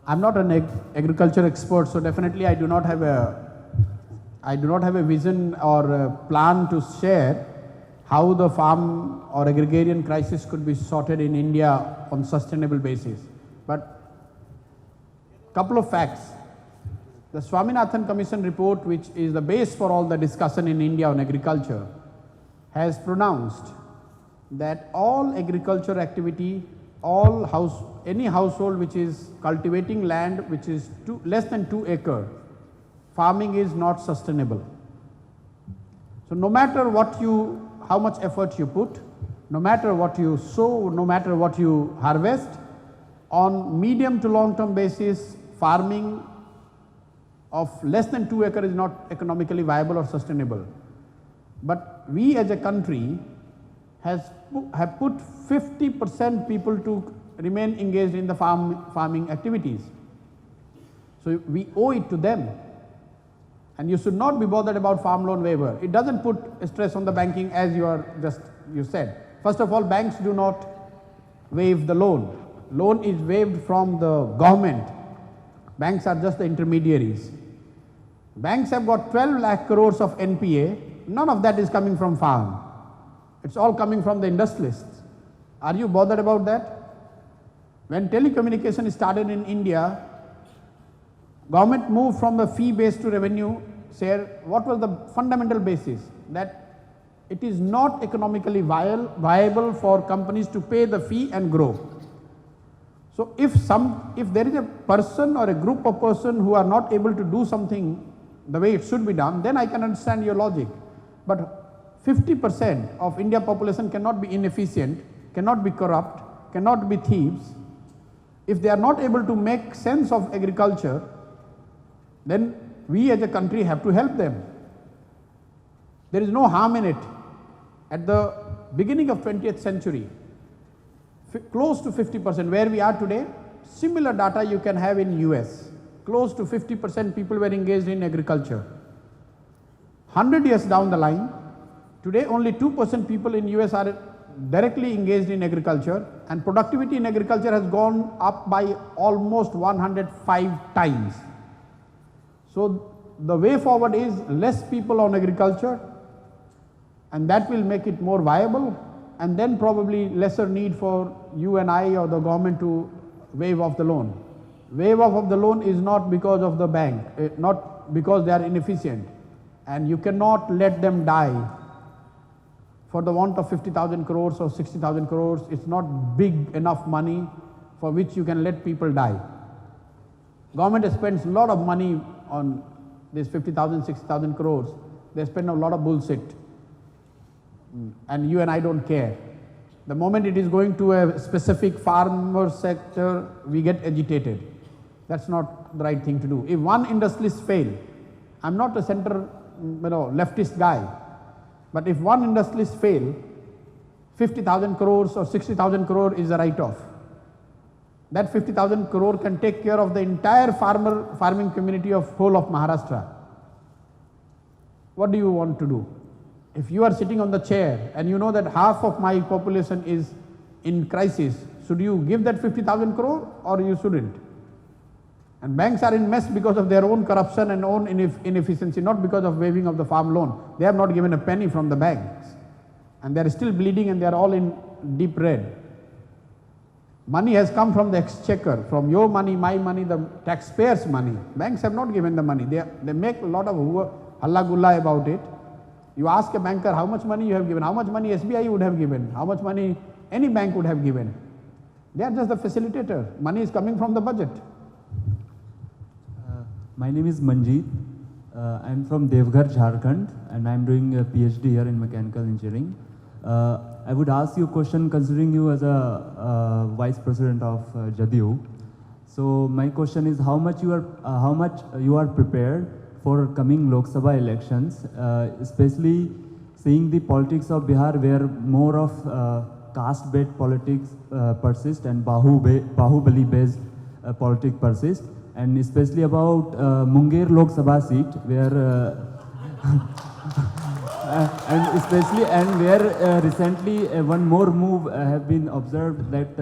I'm not an agriculture expert, so definitely I do not have a vision or a plan to share how the farm or agrarian crisis could be sorted in India on sustainable basis. But couple of facts. The Swaminathan Commission report, which is the base for all the discussion in India on agriculture, has pronounced that all agriculture activity, any household which is cultivating land which is less than 2 acres, farming is not sustainable. So no matter how much effort you put, no matter what you sow, no matter what you harvest, on medium to long term basis, farming of less than 2 acres is not economically viable or sustainable. But we as a country have put 50% people to remain engaged in the farming activities. So we owe it to them. And you should not be bothered about farm loan waiver. It doesn't put stress on the banking as you said. First of all, banks do not waive the loan. Loan is waived from the government. Banks are just the intermediaries. Banks have got 12 lakh crores of NPA. None of that is coming from farm. It's all coming from the industrialists. Are you bothered about that? When telecommunication started in India, government moved from the fee base to revenue share. What was the fundamental basis? That it is not economically viable for companies to pay the fee and grow. So if there is a person or a group of persons who are not able to do something the way it should be done, then I can understand your logic. But 50% of India population cannot be inefficient, cannot be corrupt, cannot be thieves. If they are not able to make sense of agriculture, then we as a country have to help them. There is no harm in it. At the beginning of 20th century, close to 50%, where we are today, similar data you can have in US. Close to 50% people were engaged in agriculture. 100 years down the line, today only 2% people in US are directly engaged in agriculture, and productivity in agriculture has gone up by almost 105 times. So the way forward is less people on agriculture, and that will make it more viable, and then probably lesser need for you and I or the government to waive off the loan. Waive off of the loan is not because of the bank, not because they are inefficient, and you cannot let them die for the want of 50,000 crores or 60,000 crores. It's not big enough money for which you can let people die. Government spends a lot of money on this 50,000, 60,000 crores. They spend a lot of bullshit. And you and I don't care. The moment it is going to a specific farmer sector, we get agitated. That's not the right thing to do. If one industrialist fail, I'm not a center, leftist guy, but if one industrialist fail, 50,000 crores or 60,000 crore is a write-off. That 50,000 crore can take care of the entire farming community of whole of Maharashtra. What do you want to do? If you are sitting on the chair and you know that half of my population is in crisis, should you give that 50,000 crore or you shouldn't? And banks are in mess because of their own corruption and own inefficiency, not because of waiving of the farm loan. They have not given a penny from the banks, and they are still bleeding, and they are all in deep red. Money has come from the exchequer, from your money, my money, the taxpayers' money. Banks have not given the money. They make a lot of halla gulla about it. You ask a banker how much money you have given, how much money SBI would have given, how much money any bank would have given. They are just the facilitator. Money is coming from the budget. My name is Manjeet. I'm from Devghar, Jharkhand, and I'm doing a PhD here in mechanical engineering. I would ask you a question considering you as a vice president of Jadyu. So my question is how much you are prepared for coming Lok Sabha elections, especially seeing the politics of Bihar where more of caste-based politics persist and Bahubali-based politics persist, and especially about Munger Lok Sabha seat where and where recently one more move have been observed that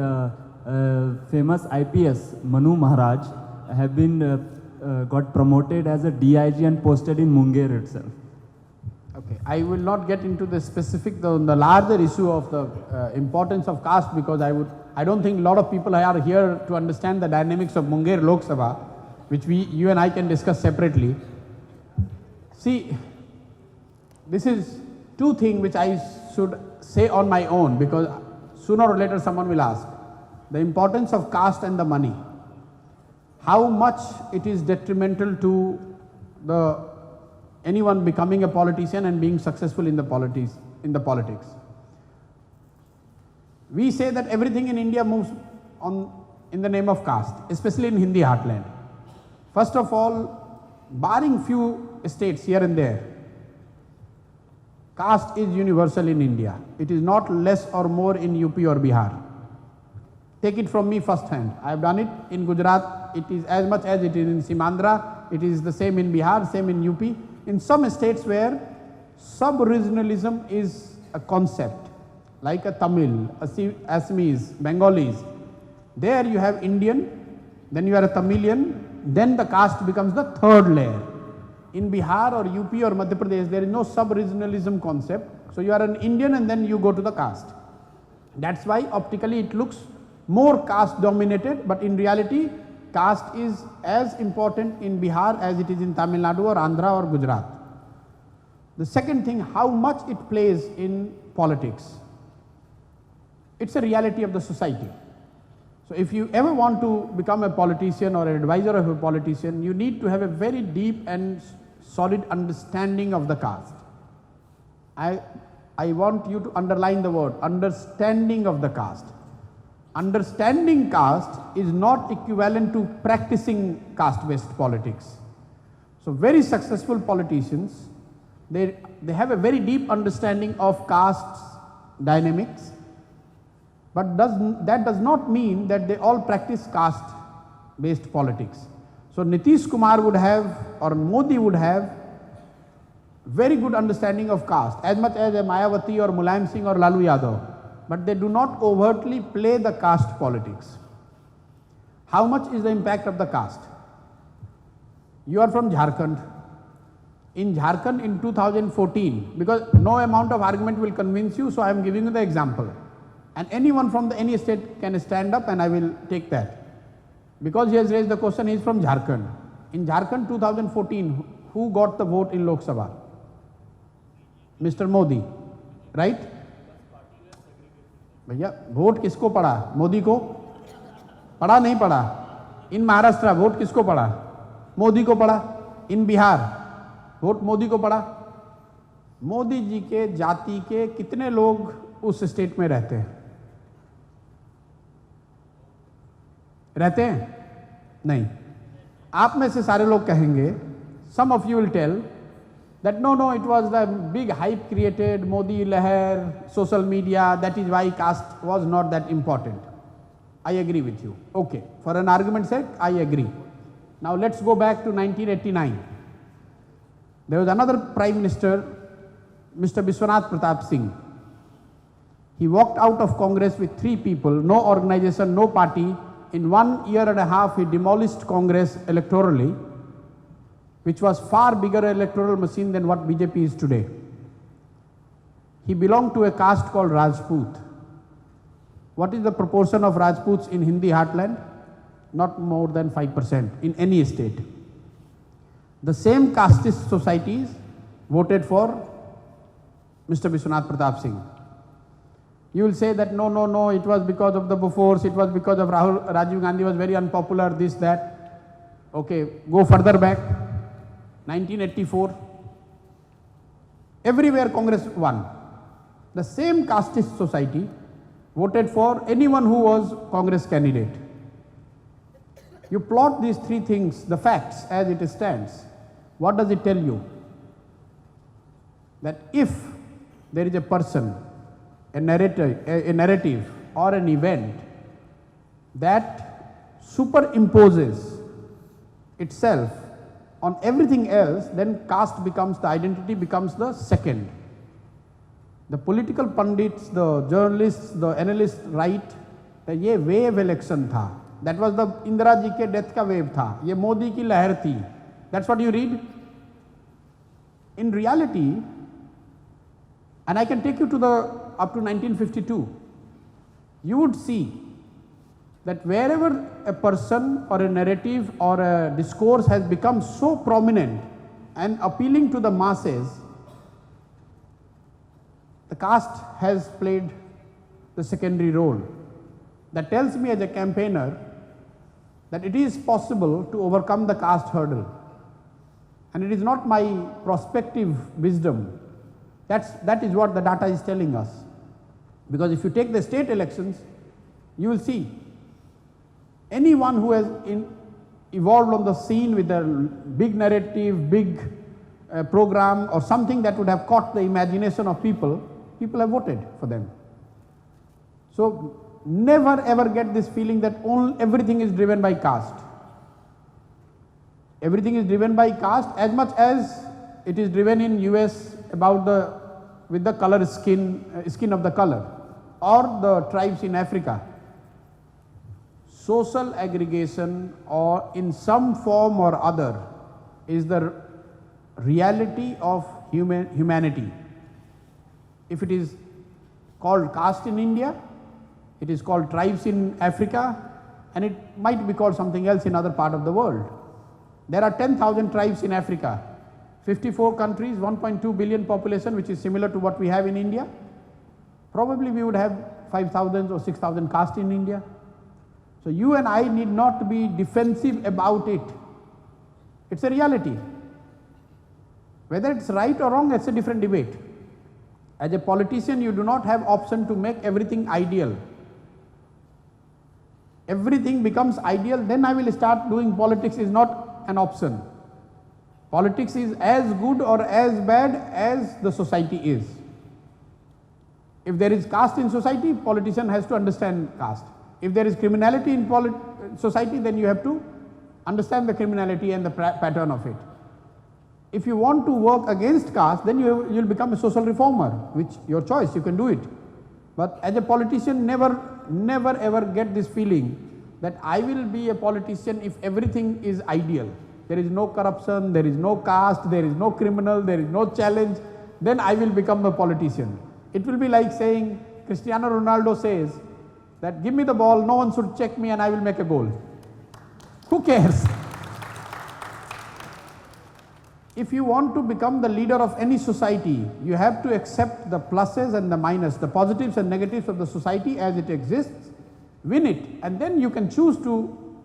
famous IPS Manu Maharaj have been got promoted as a DIG and posted in Munger itself. Okay, I will not get into the specific, the larger issue of the importance of caste, because I don't think a lot of people are here to understand the dynamics of Munger Lok Sabha, which you and I can discuss separately. See, this is two things which I should say on my own, because sooner or later someone will ask. The importance of caste and the money. How much it is detrimental to anyone becoming a politician and being successful in the politics. We say that everything in India moves in the name of caste, especially in Hindi heartland. First of all, barring few states here and there, caste is universal in India. It is not less or more in UP or Bihar. Take it from me first hand. I have done it in Gujarat. It is as much as it is in Simandra. It is the same in Bihar, same in UP. In some states where sub-regionalism is a concept, like a Tamil, Assamese, Bengalis, there you have Indian, then you are a Tamilian, then the caste becomes the third layer. In Bihar or UP or Madhya Pradesh, there is no sub-regionalism concept. So you are an Indian and then you go to the caste. That's why optically it looks more caste dominated, but in reality caste is as important in Bihar as it is in Tamil Nadu or Andhra or Gujarat. The second thing, how much it plays in politics. It's a reality of the society. So if you ever want to become a politician or an advisor of a politician, you need to have a very deep and solid understanding of the caste. I want you to underline the word understanding of the caste. Understanding caste is not equivalent to practicing caste-based politics. So very successful politicians, they have a very deep understanding of caste dynamics, but that does not mean that they all practice caste-based politics. So Nitish Kumar would have, or Modi would have, very good understanding of caste, as much as a Mayawati or Mulayam Singh or Lalu Yadav, but they do not overtly play the caste politics. How much is the impact of the caste? You are from Jharkhand. In Jharkhand in 2014, because no amount of argument will convince you, so I am giving you the example. And anyone from any state can stand up and I will take that. Because he has raised the question, he is from Jharkhand. In Jharkhand 2014, who got the vote in Lok Sabha? Mr. Modi, right? भैया vote किसको पड़ा? मोदी को पड़ा नहीं पड़ा? इन Maharashtra vote किसको पड़ा? मोदी को पड़ा. इन बिहार वोट मोदी को पड़ा. मोदी जी के जाति के कितने लोग उस स्टेट में रहते हैं? रहते हैं? नहीं. आप में से सारे लोग कहेंगे, some of you will tell that no, it was the big hype created, Modi Lahar, social media, that is why caste was not that important. I agree with you. Okay, for an argument's sake, I agree. Now let's go back to 1989. There was another Prime Minister, Mr. Biswanath Pratap Singh. He walked out of Congress with 3 people, no organization, no party. In 1 year and a half, he demolished Congress electorally, which was far bigger electoral machine than what BJP is today. He belonged to a caste called Rajput. What is the proportion of Rajputs in Hindi heartland? Not more than 5% in any state. The same casteist societies voted for Mr. Biswanath Pratap Singh. You will say that no, it was because of the Bofors, it was because of Rajiv Gandhi was very unpopular, this, that. Okay, go further back. 1984, everywhere Congress won. The same casteist society voted for anyone who was Congress candidate. You plot these 3 things, the facts as it stands. What does it tell you? That if there is a person, a narrative or an event that superimposes itself on everything else, then caste becomes, the identity becomes the second. The political pundits, the journalists, the analysts write that ये wave election था. That was the Indira ji के death का wave था. ये मोदी की लहर थी. That's what you read. In reality, and I can take you to up to 1952, you would see that wherever a person or a narrative or a discourse has become so prominent and appealing to the masses, the caste has played the secondary role. That tells me as a campaigner that it is possible to overcome the caste hurdle. And it is not my prospective wisdom. That is what the data is telling us. Because if you take the state elections, you will see anyone who has evolved on the scene with a big narrative, big program or something that would have caught the imagination of people have voted for them. So never ever get this feeling that everything is driven by caste. Everything is driven by caste as much as it is driven in US with the color skin of the color, or the tribes in Africa. Social aggregation or in some form or other is the reality of humanity. If it is called caste in India, it is called tribes in Africa, and it might be called something else in other part of the world. There are 10,000 tribes in Africa, 54 countries, 1.2 billion population, which is similar to what we have in India. Probably we would have 5,000 or 6,000 castes in India. So you and I need not be defensive about it. It's a reality. Whether it's right or wrong, that's a different debate. As a politician, you do not have option to make everything ideal. Everything becomes ideal, then I will start doing politics is not an option. Politics is as good or as bad as the society is. If there is caste in society, politician has to understand caste. If there is criminality in society, then you have to understand the criminality and the pattern of it. If you want to work against caste, then you will become a social reformer, which your choice, you can do it. But as a politician, never ever get this feeling that I will be a politician if everything is ideal. There is no corruption, there is no caste, there is no criminal, there is no challenge, then I will become a politician. It will be like saying, Cristiano Ronaldo says that give me the ball, no one should check me and I will make a goal. Who cares? If you want to become the leader of any society, you have to accept the pluses and the minuses, the positives and negatives of the society as it exists, win it, and then you can choose to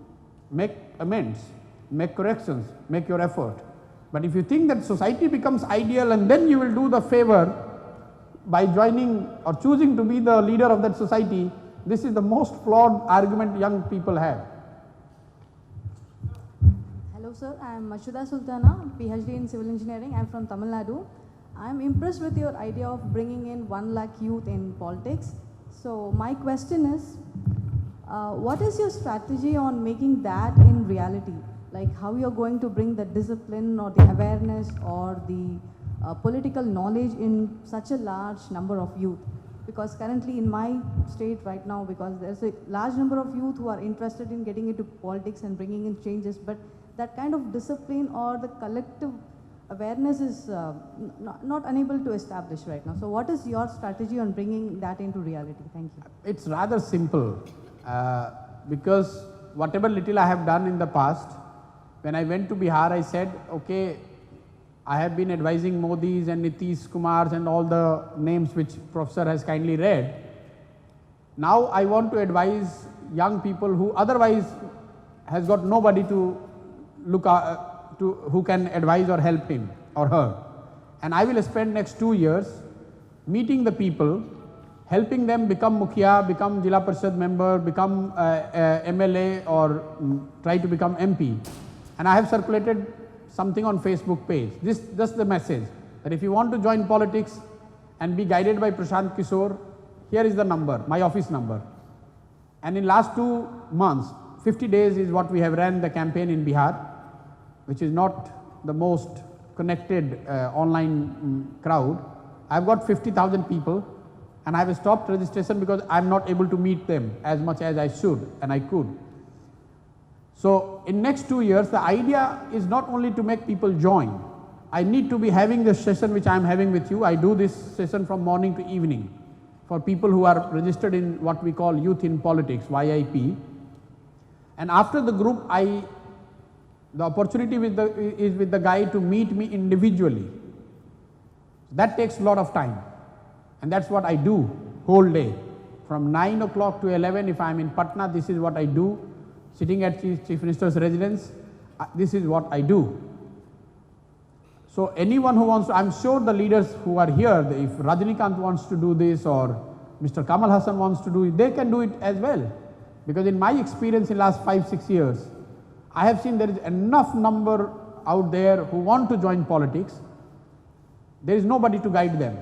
make amends, make corrections, make your effort. But if you think that society becomes ideal and then you will do the favor by joining or choosing to be the leader of that society, this is the most flawed argument young people have. Hello sir, I am Mashuda Sultana, PhD in Civil Engineering. I am from Tamil Nadu. I am impressed with your idea of bringing in 1 lakh youth in politics. So my question is, what is your strategy on making that in reality? Like how you are going to bring the discipline or the awareness or the political knowledge in such a large number of youth? Because currently in my state right now, because there's a large number of youth who are interested in getting into politics and bringing in changes, but that kind of discipline or the collective awareness is not unable to establish right now. So what is your strategy on bringing that into reality? Thank you. It's rather simple because whatever little I have done in the past, when I went to Bihar, I said, okay, I have been advising Modi's and Nitish Kumar's and all the names which Professor has kindly read. Now I want to advise young people who otherwise has got nobody to look to who can advise or help him or her. And I will spend next 2 years meeting the people, helping them become Mukhiya, become Jila Parishad member, become MLA or try to become MP. And I have circulated something on Facebook page. This just the message that if you want to join politics and be guided by Prashant Kishor, here is the number, my office number. And in last 2 months, 50 days is what we have ran the campaign in Bihar, which is not the most connected online crowd. I've got 50,000 people and I have stopped registration because I'm not able to meet them as much as I should and I could. So in next 2 years, the idea is not only to make people join. I need to be having the session which I am having with you. I do this session from morning to evening for people who are registered in what we call Youth in Politics, YIP. And after the group, the opportunity is with the guy to meet me individually. That takes a lot of time. And that's what I do whole day. From 9 o'clock to 11, if I am in Patna, this is what I do. Sitting at Chief Minister's residence, this is what I do. So anyone who wants to, I'm sure the leaders who are here, if Rajinikanth wants to do this or Mr. Kamal Hassan wants to do it, they can do it as well. Because in my experience in last 5-6 years, I have seen there is enough number out there who want to join politics. There is nobody to guide them.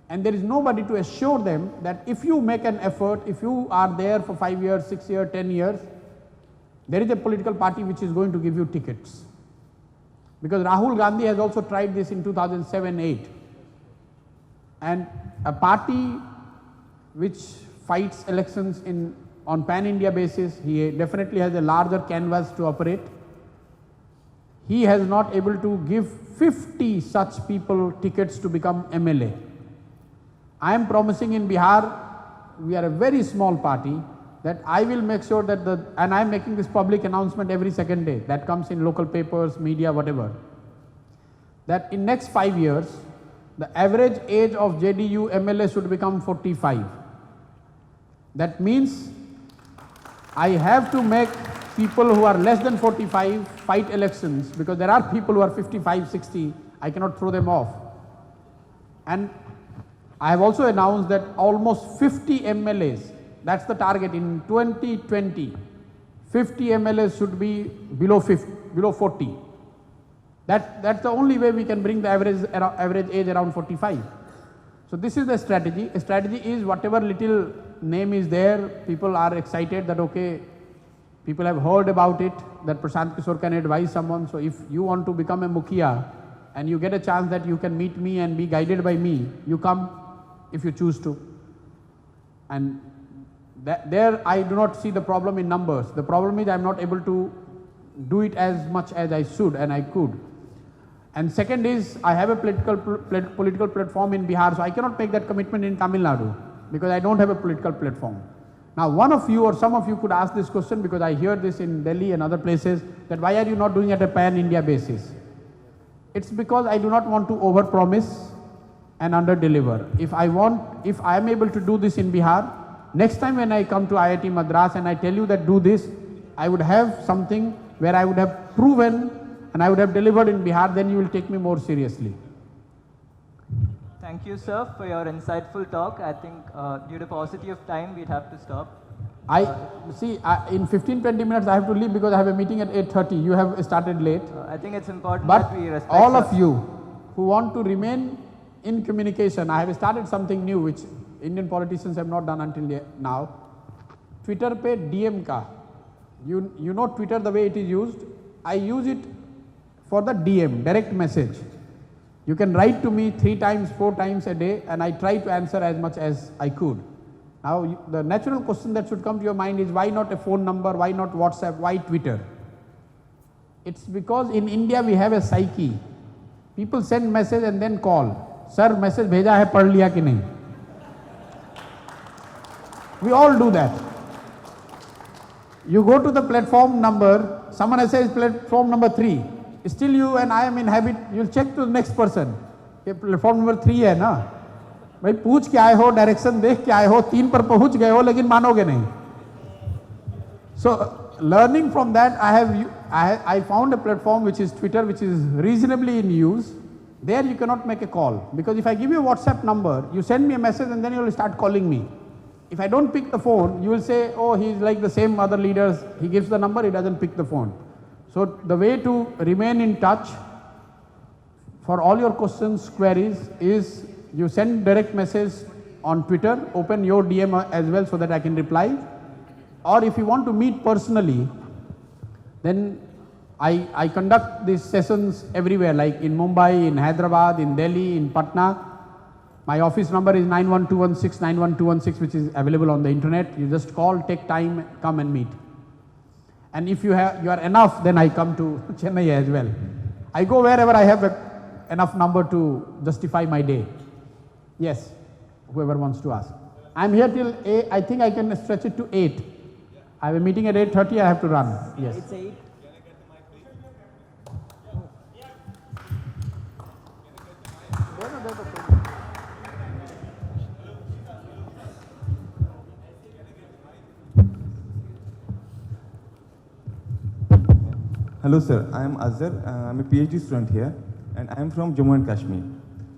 And there is nobody to assure them that if you make an effort, if you are there for 5 years, 6 years, 10 years, there is a political party which is going to give you tickets. Because Rahul Gandhi has also tried this in 2007-8. And a party which fights elections on pan-India basis, he definitely has a larger canvas to operate. He has not able to give 50 such people tickets to become MLA. I am promising in Bihar, we are a very small party, that I will make sure that and I am making this public announcement every second day, that comes in local papers, media, whatever, that in next 5 years, the average age of JDU MLA should become 45. That means I have to make people who are less than 45 fight elections, because there are people who are 55, 60, I cannot throw them off. And I have also announced that almost 50 MLAs, that's the target in 2020, 50 MLAs should be below 40. That's the only way we can bring the average age around 45. So this is the strategy. A strategy is whatever little name is there, people are excited that okay, people have heard about it, that Prashant Kishor can advise someone. So if you want to become a Mukhiya and you get a chance that you can meet me and be guided by me, you come if you choose to. And there I do not see the problem in numbers. The problem is I am not able to do it as much as I should and I could. And second is I have a political platform in Bihar, so I cannot make that commitment in Tamil Nadu because I don't have a political platform. Now one of you or some of you could ask this question, because I hear this in Delhi and other places, that why are you not doing it at a pan-India basis? It's because I do not want to over-promise and under-deliver. If I am able to do this in Bihar, next time when I come to IIT Madras and I tell you that do this, I would have something where I would have proven and I would have delivered in Bihar, then you will take me more seriously. Thank you, sir, for your insightful talk. I think due to paucity of time, we'd have to stop. In 15-20 minutes I have to leave because I have a meeting at 8:30. You have started late. I think it's important but that we respect all of you who want to remain in communication, I have started something new which Indian politicians have not done until now. Twitter pe DM ka. You know Twitter the way it is used. I use it for the DM, direct message. You can write to me 3 times, 4 times a day and I try to answer as much as I could. Now the natural question that should come to your mind is why not a phone number, why not WhatsApp, why Twitter? It's because in India we have a psyche. People send message and then call. Sir, message bheja hai, pad liya ki nahi? We all do that. You go to the platform number, someone says platform number 3. Still you and I am in habit, you'll check to the next person. Platform number 3 hai na? भाई पूछ के आए हो, direction देख के आए हो, 3 पर पहुंच गए हो, लेकिन मानोगे नहीं. So learning from that, I found a platform which is Twitter, which is reasonably in use. There you cannot make a call, because if I give you a WhatsApp number, you send me a message and then you will start calling me. If I don't pick the phone, you will say, oh, he's like the same other leaders, he gives the number, he doesn't pick the phone. So the way to remain in touch for all your questions, queries is you send direct message on Twitter, open your DM as well so that I can reply. Or if you want to meet personally, then I conduct these sessions everywhere, like in Mumbai, in Hyderabad, in Delhi, in Patna. My office number is 91216, which is available on the internet. You just call, take time, come and meet. And if you are enough, then I come to Chennai as well. I go wherever I have enough number to justify my day. Yes, whoever wants to ask. I'm here till 8, I think I can stretch it to 8. I have a meeting at 8:30, I have to run. Yes. It's 8. Hello sir, I am Azhar, I'm a PhD student here and I am from Jammu and Kashmir.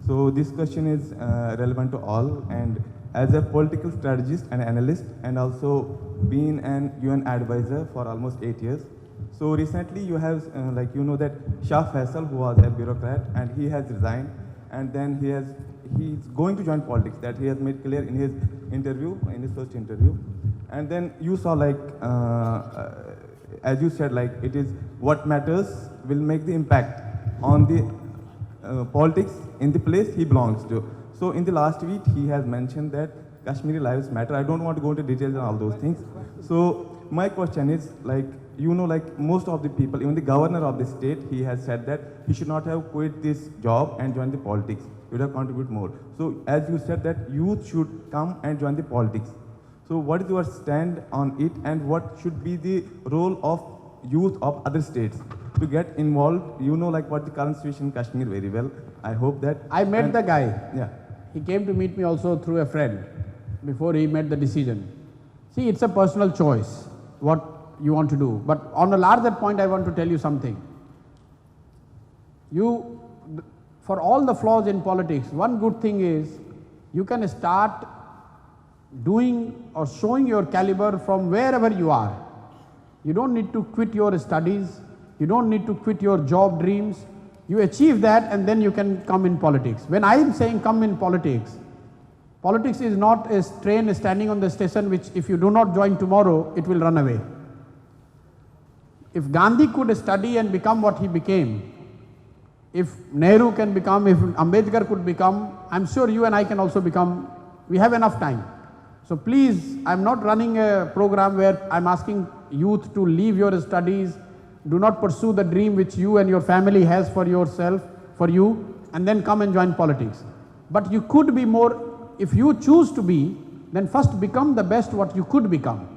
So this question is relevant to all, and as a political strategist and analyst and also being an UN advisor for almost 8 years. So recently you have, that Shah Faisal, who was a bureaucrat, and he has resigned, and then he's going to join politics, that he has made clear in his interview, in his first interview. And then you saw as you said, it is what matters will make the impact on the politics in the place he belongs to. So in the last tweet, he has mentioned that Kashmiri lives matter. I don't want to go into details on all those things. So my question is, you know, like most of the people, even the governor of the state, he has said that he should not have quit this job and join the politics. He would have contributed more. So as you said that youth should come and join the politics. So what is your stand on it, and what should be the role of youth of other states to get involved? You know, like what the current situation in Kashmir very well. I hope that. I met the guy. Yeah. He came to meet me also through a friend before he made the decision. See, it's a personal choice what you want to do. But on a larger point, I want to tell you something. For all the flaws in politics, one good thing is you can start doing or showing your caliber from wherever you are. You don't need to quit your studies. You don't need to quit your job dreams. You achieve that and then you can come in politics. When I am saying come in politics, politics is not a train standing on the station which if you do not join tomorrow, it will run away. If Gandhi could study and become what he became, if Nehru can become, if Ambedkar could become, I am sure you and I can also become. We have enough time. So please, I am not running a program where I am asking youth to leave your studies. Do not pursue the dream which you and your family has for yourself, for you, and then come and join politics. But you could be more, if you choose to be, then first become the best what you could become.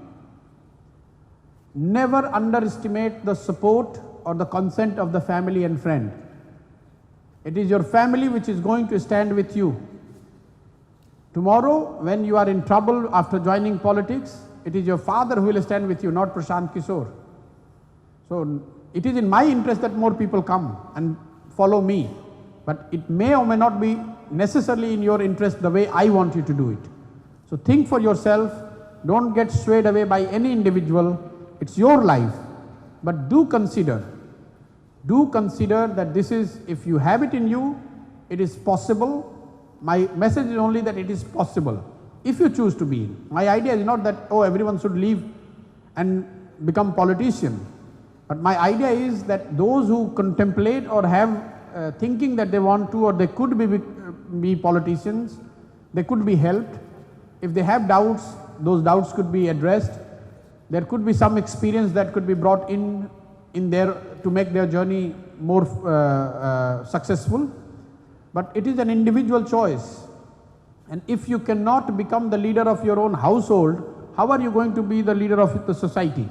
Never underestimate the support or the consent of the family and friend. It is your family which is going to stand with you. Tomorrow, when you are in trouble after joining politics, it is your father who will stand with you, not Prashant Kishor. So, it is in my interest that more people come and follow me, but it may or may not be necessarily in your interest the way I want you to do it. So, think for yourself, don't get swayed away by any individual, it's your life, but do consider that this is, if you have it in you, it is possible. My message is only that it is possible, if you choose to be. My idea is not that, oh, everyone should leave and become politician. But my idea is that those who contemplate or have thinking that they want to or they could be politicians, they could be helped. If they have doubts, those doubts could be addressed. There could be some experience that could be brought in there to make their journey more successful. But it is an individual choice. And if you cannot become the leader of your own household, how are you going to be the leader of the society?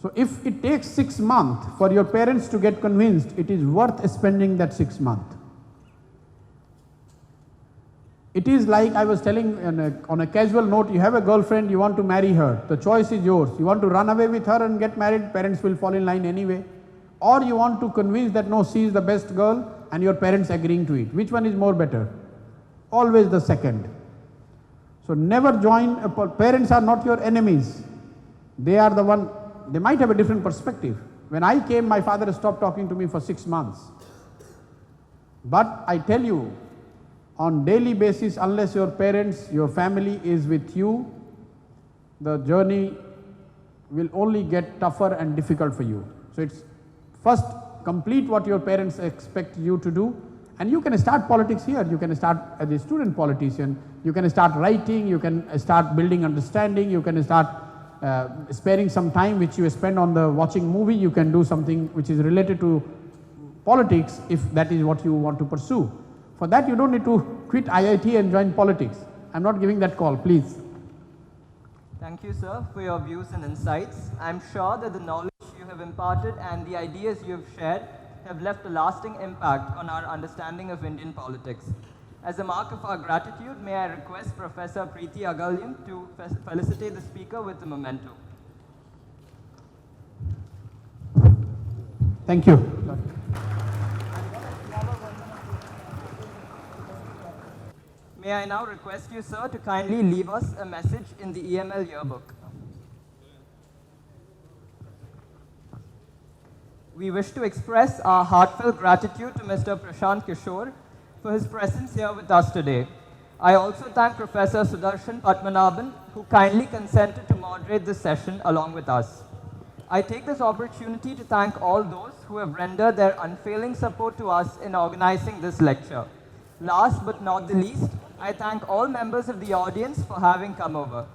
So if it takes 6 months for your parents to get convinced, it is worth spending that 6 months. It is like I was telling on a casual note, you have a girlfriend, you want to marry her. The choice is yours. You want to run away with her and get married, parents will fall in line anyway. Or you want to convince that no, she is the best girl and your parents agreeing to it. Which one is more better? Always the second. So never join, parents are not your enemies. They are the one, they might have a different perspective. When I came, my father stopped talking to me for 6 months. But I tell you, on daily basis, unless your parents, your family is with you, the journey will only get tougher and difficult for you. So it's first complete what your parents expect you to do, and you can start politics here. You can start as a student politician, you can start writing, you can start building understanding, you can start sparing some time which you spend on the watching movie, you can do something which is related to politics if that is what you want to pursue. For that you don't need to quit IIT and join politics. I am not giving that call, please. Thank you, sir, for your views and insights. I am sure that the knowledge you have imparted and the ideas you have shared have left a lasting impact on our understanding of Indian politics. As a mark of our gratitude, may I request Professor Preeti Agalyam to felicitate the speaker with the memento. Thank you. May I now request you, sir, to kindly leave us a message in the EML yearbook. We wish to express our heartfelt gratitude to Mr. Prashant Kishor for his presence here with us today. I also thank Professor Sudarshan Padmanabhan, who kindly consented to moderate this session along with us. I take this opportunity to thank all those who have rendered their unfailing support to us in organizing this lecture. Last but not the least, I thank all members of the audience for having come over.